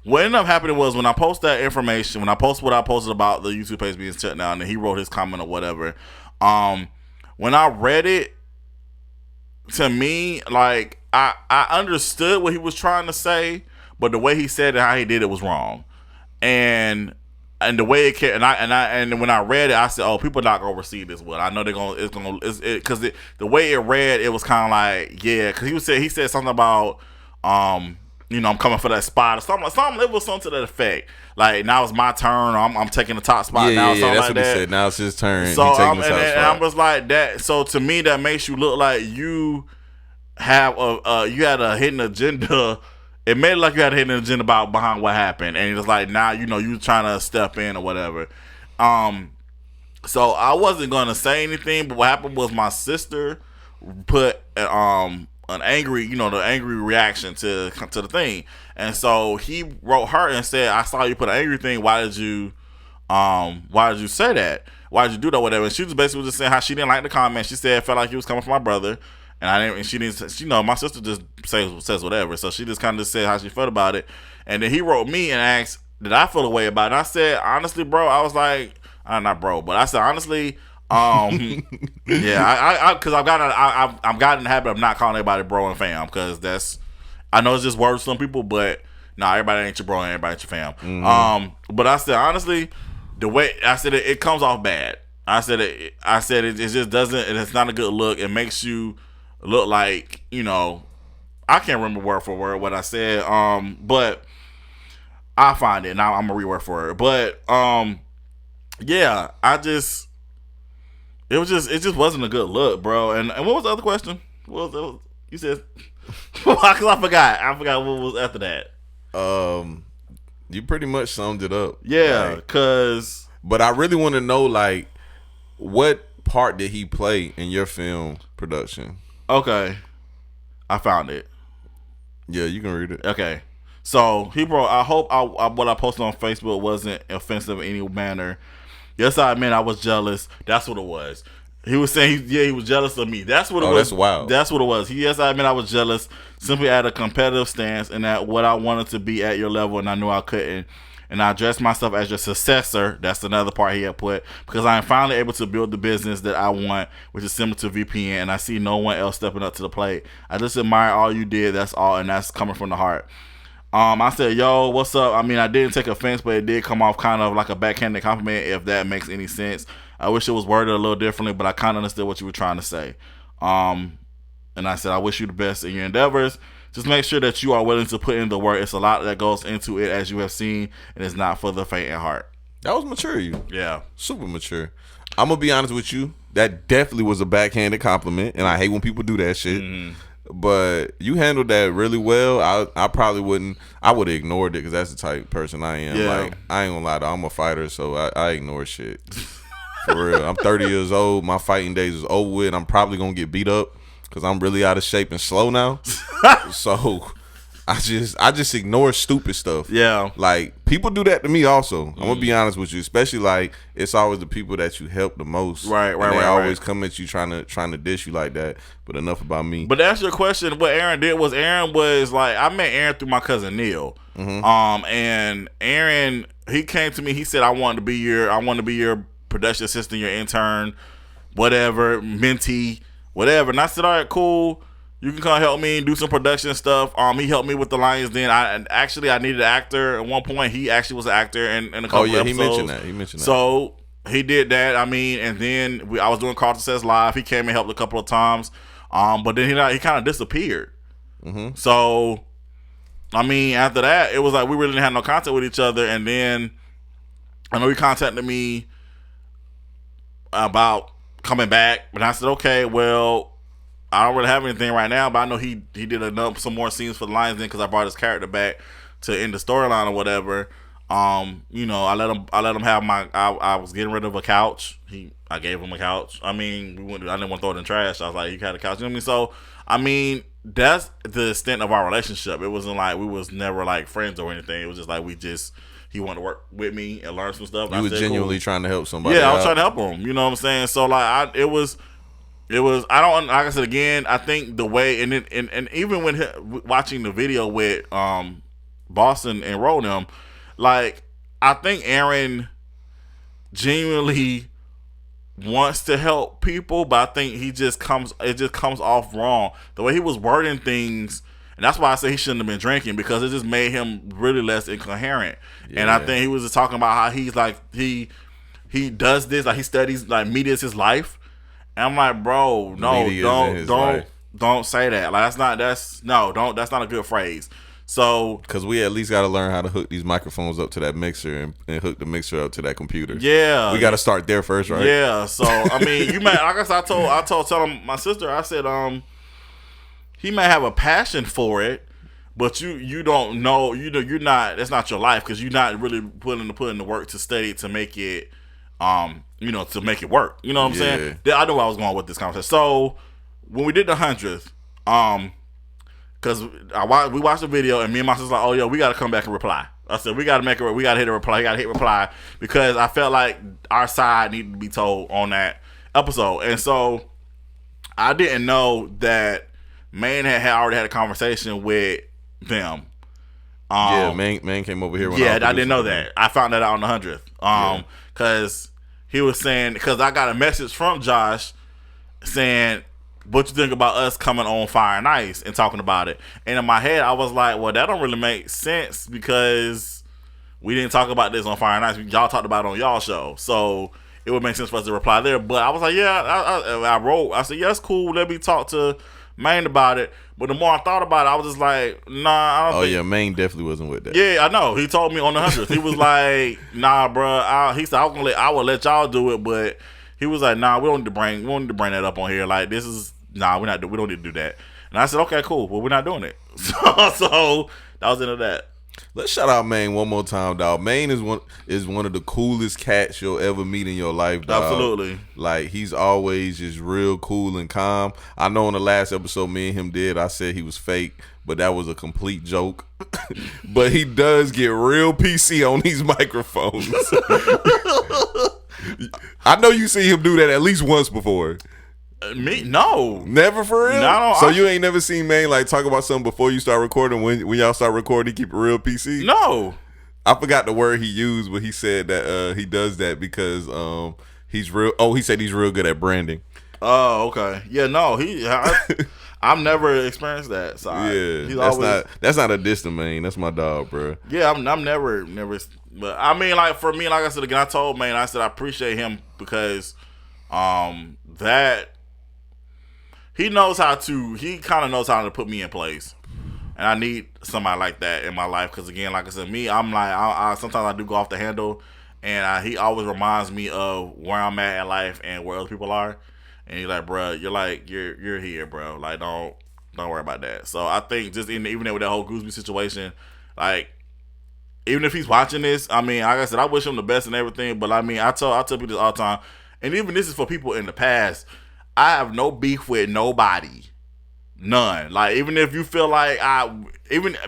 What ended up happening was when I post that information, when I post what I posted about the YouTube page being shut down, and he wrote his comment or whatever. When I read it, to me, like I understood what he was trying to say, but the way he said it, how he did it, was wrong. And the way it came, and when I read it, I said, "Oh, people not gonna receive this well. I know they're gonna. Because the way it read, it was kind of like, yeah." Because he said something about, I'm coming for that spot or something. It was something to that effect. Like, now it's my turn. Or I'm taking the top spot now. Yeah, that's what he said. Now it's his turn. So and I was like that. So to me, that makes you look like you have you had a hidden agenda. It made it like you had a hidden agenda behind what happened, and it was like, now you trying to step in or whatever. So I wasn't gonna say anything, but what happened was my sister put an angry, the angry reaction to the thing, and so he wrote her and said, "I saw you put an angry thing. Why did you say that? Why did you do that? Whatever." And she was basically just saying how she didn't like the comment. She said it felt like he was coming from my brother. And I didn't. And she didn't. My sister just says whatever. So she just kind of said how she felt about it. And then he wrote me and asked, "Did I feel a way about it?" And I said, honestly, bro, I was like, not bro, but I said honestly, yeah, because I've gotten in the habit of not calling everybody bro and fam, because I know it's just words to some people, but everybody ain't your bro and everybody ain't your fam. But I said honestly, the way I said it comes off bad. I said it just doesn't. It's not a good look. It makes you look like, I can't remember word for word what I said, but I find it now. I'm gonna reword for it, but yeah, it just wasn't a good look, bro. And what was the other question? You said? Because I forgot what was after that. You pretty much summed it up. Yeah, but I really want to know, like, what part did he play in your film production? Okay, I found it. Yeah, you can read it. Okay, so he wrote, "I hope what I posted on Facebook wasn't offensive in any manner. Yes, I admit I was jealous." That's what it was. He was saying, he was jealous of me. That's what it was. That's wild. That's what it was. Yes, I admit I was jealous. Simply at a competitive stance, and at what I wanted to be at your level, and I knew I couldn't. and I address myself as your successor. That's another part he had put, because I am finally able to build the business that I want, which is similar to VPN, and I see no one else stepping up to the plate. I just admire all you did. That's all, and that's coming from the heart. I said, yo, what's up? I mean, I didn't take offense, but it did come off kind of like a backhanded compliment, if that makes any sense. I wish it was worded a little differently, but I kind of understood what you were trying to say. And I said, I wish you the best in your endeavors. Just make sure that you are willing to put in the work. It's a lot that goes into it, as you have seen, and it's not for the faint at heart. That was mature, you. Yeah. Super mature. I'm going to be honest with you. That definitely was a backhanded compliment, and I hate when people do that shit. Mm-hmm. But you handled that really well. I probably wouldn't. I would have ignored it, because that's the type of person I am. Yeah. Like, I ain't gonna lie, though, I'm a fighter, so I ignore shit. For real. I'm 30 years old. My fighting days is over with. I'm probably gonna get beat up, because I'm really out of shape and slow now. So I just ignore stupid stuff. Yeah. Like, people do that to me also. I'm gonna be honest with you. Especially, like, it's always the people that you help the most. Right. They always come at you trying to dish you like that. But enough about me. But to answer your question, what Aaron did was, Aaron was like, I met Aaron through my cousin Neil. Mm-hmm. And Aaron, he came to me, he said, I want to be your production assistant, your intern, whatever, mentee, whatever. And I said, all right, cool. You can come help me do some production stuff. He helped me with the Lions Den. I needed an actor at one point. He actually was an actor in a couple episodes. He mentioned that. So he did that. I mean, and then I was doing Karlton Says Live. He came and helped a couple of times. But then he kind of disappeared. Mm-hmm. So, I mean, after that, it was like we really didn't have no contact with each other. And then I know he contacted me about coming back. But I said, okay, well, I don't really have anything right now, but I know he did some more scenes for the Lions Den, because I brought his character back to end the storyline or whatever. You know, I let him have my. I was getting rid of a couch. I gave him a couch. I mean, I didn't want to throw it in trash. I was like, you had a couch. You know what I mean? So, I mean, that's the extent of our relationship. It wasn't like we was never like friends or anything. It was just like he wanted to work with me and learn some stuff. You were genuinely trying to help somebody. Yeah, I was trying to help him. You know what I'm saying? So like, it was. I don't, like I said again, I think the way, and even when watching the video with Boston and Rodham, like, I think Aaron genuinely wants to help people, but I think it just comes off wrong. The way he was wording things, and that's why I say he shouldn't have been drinking, because it just made him really less incoherent. Yeah. And I think he was just talking about how he's like, he does this, like he studies, like media is his life. And I'm like, bro, no, don't say that. Like, that's not a good phrase. So, because we at least got to learn how to hook these microphones up to that mixer and hook the mixer up to that computer. Yeah, we got to start there first, right? Yeah. So, I mean, you may, like I said, I told my sister, I said, he may have a passion for it, but you don't know, you're not. That's not your life, because you're not really willing to put in the work to study to make it. To make it work. You know what I'm saying? I know where I was going with this conversation. So when we did the 100th, because we watched the video, and me and my sister like, oh, yo, we got to come back and reply. I said, we got to hit a reply. You got to hit reply, because I felt like our side needed to be told on that episode. And so I didn't know that Maine had already had a conversation with them. Maine came over here. I didn't know that. I found that out on the 100th. Because he was saying, because I got a message from Josh saying, what you think about us coming on Fire and Ice and talking about it? And in my head, I was like, well, that don't really make sense, because we didn't talk about this on Fire and Ice. Y'all talked about it on y'all show. So it would make sense for us to reply there. But I was like, I said, yeah, that's cool. Let me talk to Maine about it. But the more I thought about it, I was just like, nah, I don't think. Oh, yeah, Maine definitely wasn't with that. Yeah, I know. He told me on the 100th. He was like, nah, bro. He said, I will let y'all do it, but he was like, nah, we don't need to bring that up on here. Like, we don't need to do that. And I said, okay, cool. Well, we're not doing it. So that was the end of that. Let's shout out Maine one more time, dog. Maine is one of the coolest cats you'll ever meet in your life, dog. Absolutely. Like, he's always just real cool and calm. I know in the last episode me and him did, I said he was fake, but that was a complete joke. But he does get real PC on these microphones. I know you see him do that at least once before. Me? No. Never, for real? No, so you ain't never seen Maine like talk about something before you start recording? When y'all start recording, keep it real PC? No. I forgot the word he used, but he said that he does that because he's real. Oh, he said he's real good at branding. Oh, okay. Yeah, no, I've never experienced that. So that's not a diss to Maine. That's my dog, bro. Yeah, I'm never. But I mean, like for me, like I said again, I told Maine, I said I appreciate him because that he kind of knows how to put me in place. And I need somebody like that in my life because, again, like I said, I'm like, I sometimes I do go off the handle, and he always reminds me of where I'm at in life and where other people are. And he's like, bro, you're here, bro. Like, don't worry about that. So I think just even with that whole Gooseby situation, like, even if he's watching this, I mean, like I said, I wish him the best and everything. But I mean, I tell people this all the time, and even this is for people in the past. I have no beef with nobody. None. Like, even if you feel like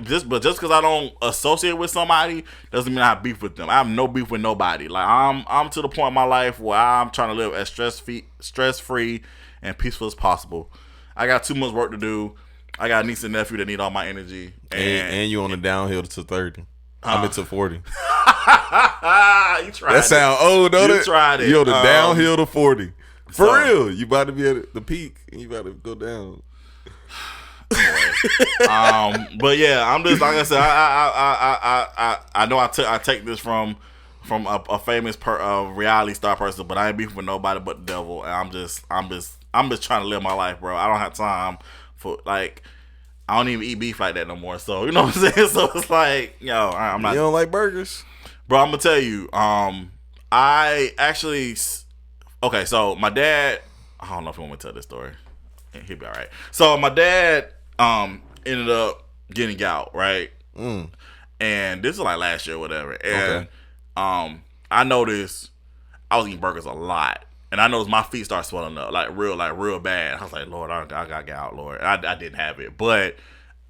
just because I don't associate with somebody doesn't mean I have beef with them. I have no beef with nobody. Like, I'm to the point in my life where I'm trying to live as stress free and peaceful as possible. I got too much work to do. I got a niece and nephew that need all my energy. And you on the downhill to 30. I'm into 40. You tried that sound old, don't it? You tried it. You on the downhill to 40. For real. You about to be at the peak and you about to go down. But yeah, I'm just like I said. I know I take this from a famous reality star person, but I ain't beefing with nobody but the devil. And I'm just trying to live my life, bro. I don't have time for like. I don't even eat beef like that no more. So you know what I'm saying. So it's like, I'm not. You don't like burgers, bro? I'm gonna tell you. I actually. Okay, so my dad. I don't know if you want me to tell this story. He'll be all right. So my dad ended up getting gout, right? And this is like last year or whatever. And I noticed I was eating burgers a lot. And I noticed my feet start swelling up like real bad. I was like, Lord, I got gout, Lord. I didn't have it. But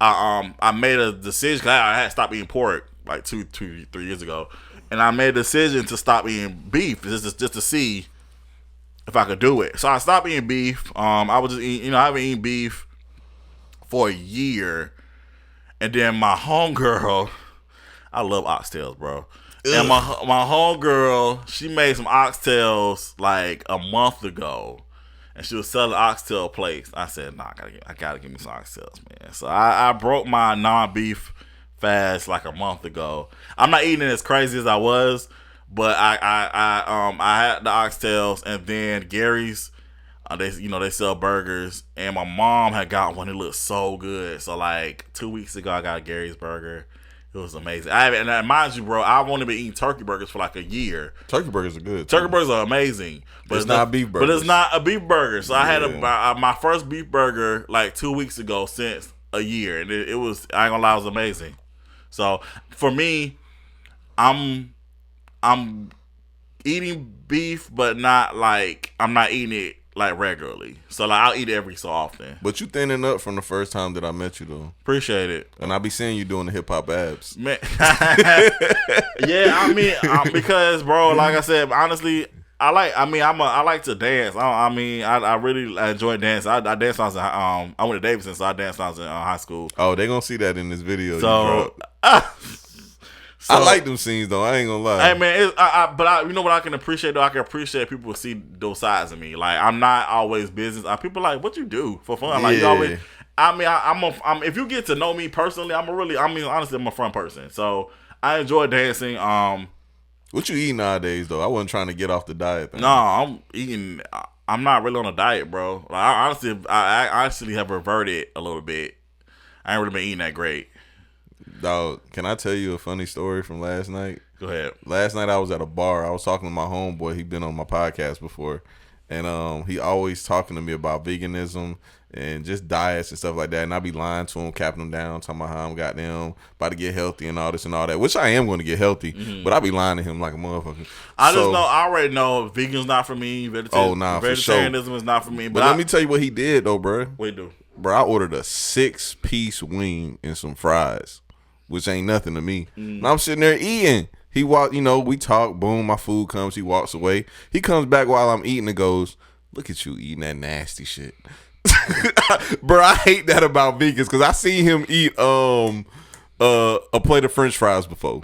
I made a decision because I had stopped eating pork like 3 years ago. And I made a decision to stop eating beef just to see if I could do it. So I stopped eating beef. I was just eating, I haven't eaten beef for a year. And then my homegirl, I love oxtails, bro. Ugh. And my homegirl, she made some oxtails like a month ago. And she was selling oxtail plates. I said, nah, I gotta give me some oxtails, man. So I broke my non-beef fast like a month ago. I'm not eating it as crazy as I was. But I had the oxtails, and then Gary's, they sell burgers, and my mom had got one. It looked so good. So like 2 weeks ago, I got Gary's burger. It was amazing. And mind you, bro, I've only been eating turkey burgers for like a year. Turkey burgers are good. Turkey burgers are amazing, but it's not beef burgers. But it's not a beef burger. So I had my first beef burger like 2 weeks ago since a year, and it was, I ain't gonna lie, it was amazing. So for me, I'm eating beef, but I'm not eating it like regularly. So like I'll eat it every so often. But you thinning up from the first time that I met you though. Appreciate it. And I be seeing you doing the hip hop abs. Man. Yeah, I mean, because bro, like I said, honestly, I like to dance. I really enjoy dancing. I danced when I went to Davidson, so I danced when I was in high school. Oh, they gonna see that in this video. So. So, I like them scenes though. I ain't gonna lie. Hey man, but you know what I can appreciate though? I can appreciate people see those sides of me. Like I'm not always business. People are like, what you do for fun? Like you always. I'm if you get to know me personally, honestly, I'm a fun person. So I enjoy dancing. What you eat nowadays though? I wasn't trying to get off the diet thing. No, I'm eating. I'm not really on a diet, bro. Like I actually have reverted a little bit. I ain't really been eating that great. Dog, can I tell you a funny story from last night? Go ahead. Last night I was at a bar. I was talking to my homeboy. He'd been on my podcast before. And he always talking to me about veganism and just diets and stuff like that. And I be lying to him, capping him down, talking about how I'm goddamn about to get healthy and all this and all that. Which I am going to get healthy. Mm-hmm. But I be lying to him like a motherfucker. I already know vegan's not for me. Vegetarianism is not for me. But let me tell you what he did though, bro. What he do? Bro, I ordered a 6-piece wing and some fries, which ain't nothing to me. And I'm sitting there eating. He walked, we talk, boom, my food comes, he walks away. He comes back while I'm eating and goes, look at you eating that nasty shit. Bro, I hate that about vegans because I seen him eat a plate of French fries before.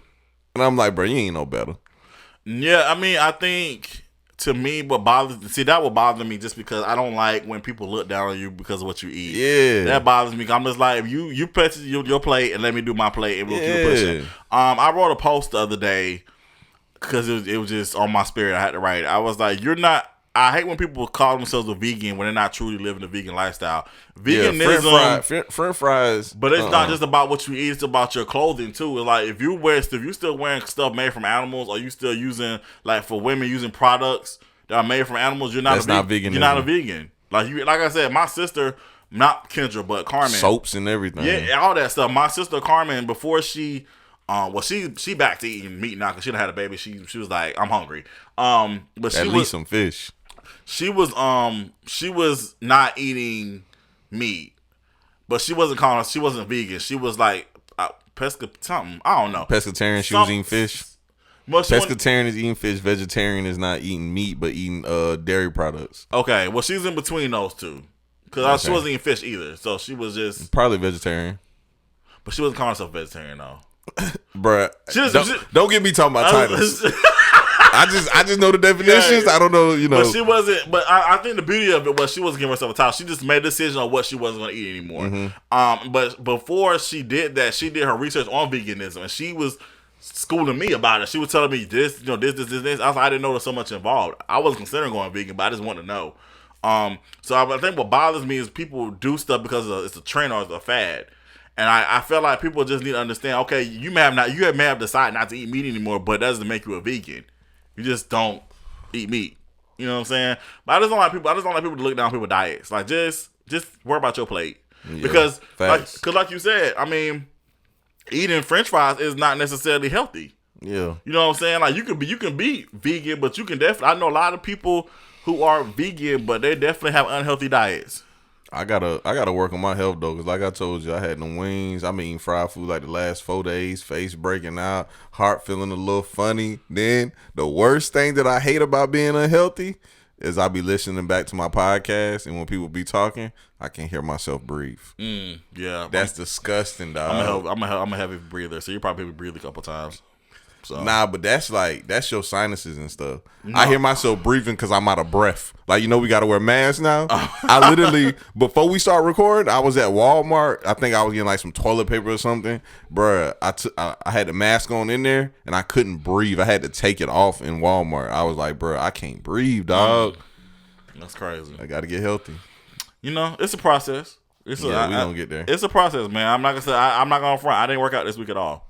And I'm like, bro, you ain't no better. Yeah, I mean, I think to me, that would bother me just because I don't like when people look down on you because of what you eat. Yeah, that bothers me. I'm just like, if you press your plate and let me do my plate and we'll keep pushing. I wrote a post the other day because it was just on my spirit. I had to write it. I was like, I hate when people call themselves a vegan when they're not truly living a vegan lifestyle. Veganism, French fries, but it's not just about what you eat; it's about your clothing too. It's like if you still wearing stuff made from animals, or you still using like for women using products that are made from animals, you're not vegan. You're not a vegan. Like I said, my sister, not Kendra, but Carmen, soaps and everything. Yeah, all that stuff. My sister Carmen, before she. She back to eating meat now because she done had a baby. She was like, I'm hungry. But at least some fish. She was not eating meat, but she wasn't vegan. She was like something. I don't know. Pescatarian. She was eating fish. Pescatarian is eating fish. Vegetarian is not eating meat but eating dairy products. Okay, well she's in between those two because she wasn't eating fish either. So she was just probably vegetarian. But she wasn't calling herself vegetarian though. Bruh, don't get me talking about titles. I just know the definitions. Yeah, I don't know, But she wasn't. But I think the beauty of it was she wasn't giving herself a title. She just made a decision on what she wasn't going to eat anymore. Mm-hmm. But before she did that, she did her research on veganism, and she was schooling me about it. She was telling me this. I was like, I didn't know there was so much involved. I wasn't considering going vegan, but I just wanted to know. So I think what bothers me is people do stuff because it's a trend or it's a fad. And I feel like people just need to understand, okay, you may have decided not to eat meat anymore, but that doesn't make you a vegan. You just don't eat meat. You know what I'm saying? But I just don't like people to look down on people's diets. Like just worry about your plate. Yeah, because like you said, I mean, eating French fries is not necessarily healthy. Yeah. You know what I'm saying? Like you can be vegan, but you can definitely I know a lot of people who are vegan, but they definitely have unhealthy diets. I gotta work on my health though, cause like I told you, I had them wings. I'm eating fried food like the last 4 days. Face breaking out, heart feeling a little funny. Then the worst thing that I hate about being unhealthy is I be listening back to my podcast, and when people be talking, I can't hear myself breathe. Yeah, that's disgusting, dog. I'm a heavy breather, so you probably breathe a couple times. So. Nah, but that's your sinuses and stuff. No. I hear myself breathing because I'm out of breath. Like, we got to wear masks now. I literally, before we start recording, I was at Walmart. I think I was getting like some toilet paper or something. Bruh, I had the mask on in there and I couldn't breathe. I had to take it off in Walmart. I was like, bruh, I can't breathe, dog. That's crazy. I got to get healthy. It's a process. We don't get there. It's a process, man. I'm not gonna front. I didn't work out this week at all.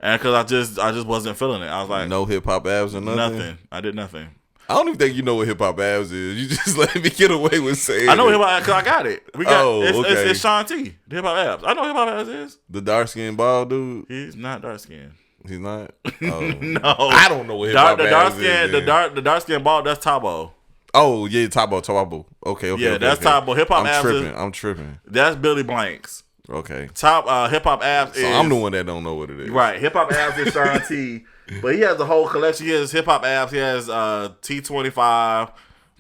And because I just wasn't feeling it. I was like, no hip hop abs or nothing? Nothing. I did nothing. I don't even think you know what hip hop abs is. You just let me get away with saying I know hip hop abs because I got it. It's Sean T. The hip hop abs. I know what hip hop abs is. The dark skinned bald dude? He's not dark skinned. He's not? Oh. No. I don't know what hip hop abs is. The dark skinned bald, that's Tabo. Oh, yeah, Tabo. Okay. Yeah, that's Tabo. Hip hop abs I'm tripping. That's Billy Blanks. Okay. Top hip hop abs is. So I'm the one that don't know what it is. Right. Hip hop abs is Sean T. But he has a whole collection. He has hip hop abs. He has T25,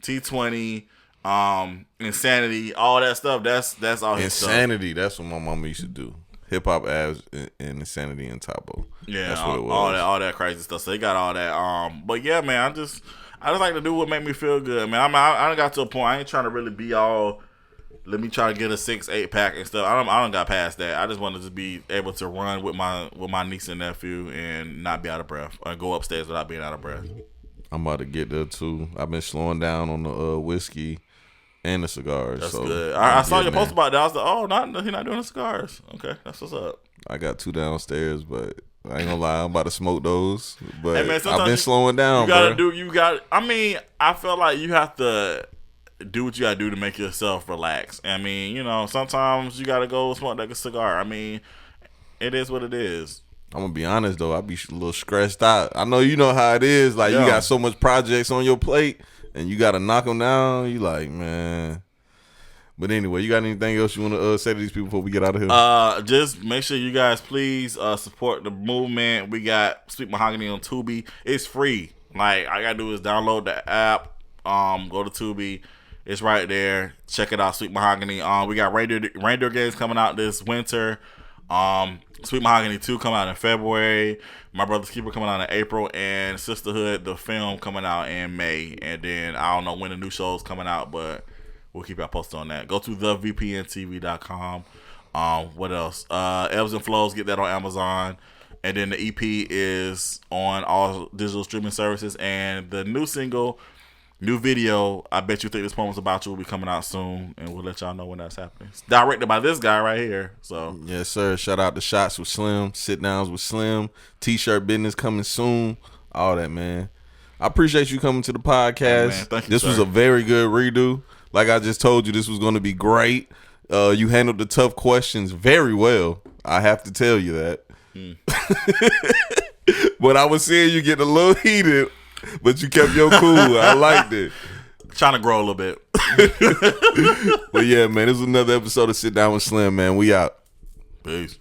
T20, Insanity, all that stuff. That's all his stuff. Insanity. That's what my mama used to do. Hip hop abs and Insanity and Tabo. Yeah, that's what it was. all that crazy stuff. So they got all that. But yeah, man, I just like to do what make me feel good, man. I done got to a point. I ain't trying to really be all. Let me try to get a 6-8 pack and stuff. I don't got past that. I just wanted to be able to run with my niece and nephew and not be out of breath, or go upstairs without being out of breath. I'm about to get there too. I've been slowing down on the whiskey and the cigars. That's so good. I saw your post about that. I was like, he's not doing the cigars. Okay, that's what's up. I got 2 downstairs, but I ain't gonna lie, I'm about to smoke those. But hey man, I've been slowing down. I mean, I feel like you have to do what you gotta do to make yourself relax. I mean, sometimes you gotta go smoke like a cigar. I mean, it is what it is. I'm gonna be honest though, I be a little stressed out. I know you know how it is. Like, you got so much projects on your plate, and you gotta knock them down. You like, man. But anyway, you got anything else you want to say to these people before we get out of here? Just make sure you guys please support the movement. We got Sweet Mahogany on Tubi. It's free. Like, all I gotta do is download the app. Go to Tubi. It's right there. Check it out, Sweet Mahogany. We got reindeer games coming out this winter. Sweet Mahogany 2 coming out in February. My Brother's Keeper coming out in April, and Sisterhood, the film, coming out in May. And then I don't know when the new show's coming out, but we'll keep y'all posted on that. Go to thevpntv.com. What else? Ebbs and Flows, get that on Amazon. And then the EP is on all digital streaming services. And the new single, new video, I Bet You Think This Poem's About You, will be coming out soon. And we'll let y'all know when that's happening. It's directed by this guy right here. So yes, sir. Shout out to Shots with Slim, Sit Downs with Slim, T-shirt business coming soon. All that, man. I appreciate you coming to the podcast. Man, thank you, this sir. was a very good redo. Like I just told you, this was going to be great. You handled the tough questions very well. I have to tell you that. But I was seeing you getting a little heated, but you kept your cool. I liked it. Trying to grow a little bit. But yeah, man, this was another episode of Sit Down with Slim, man. We out. Peace.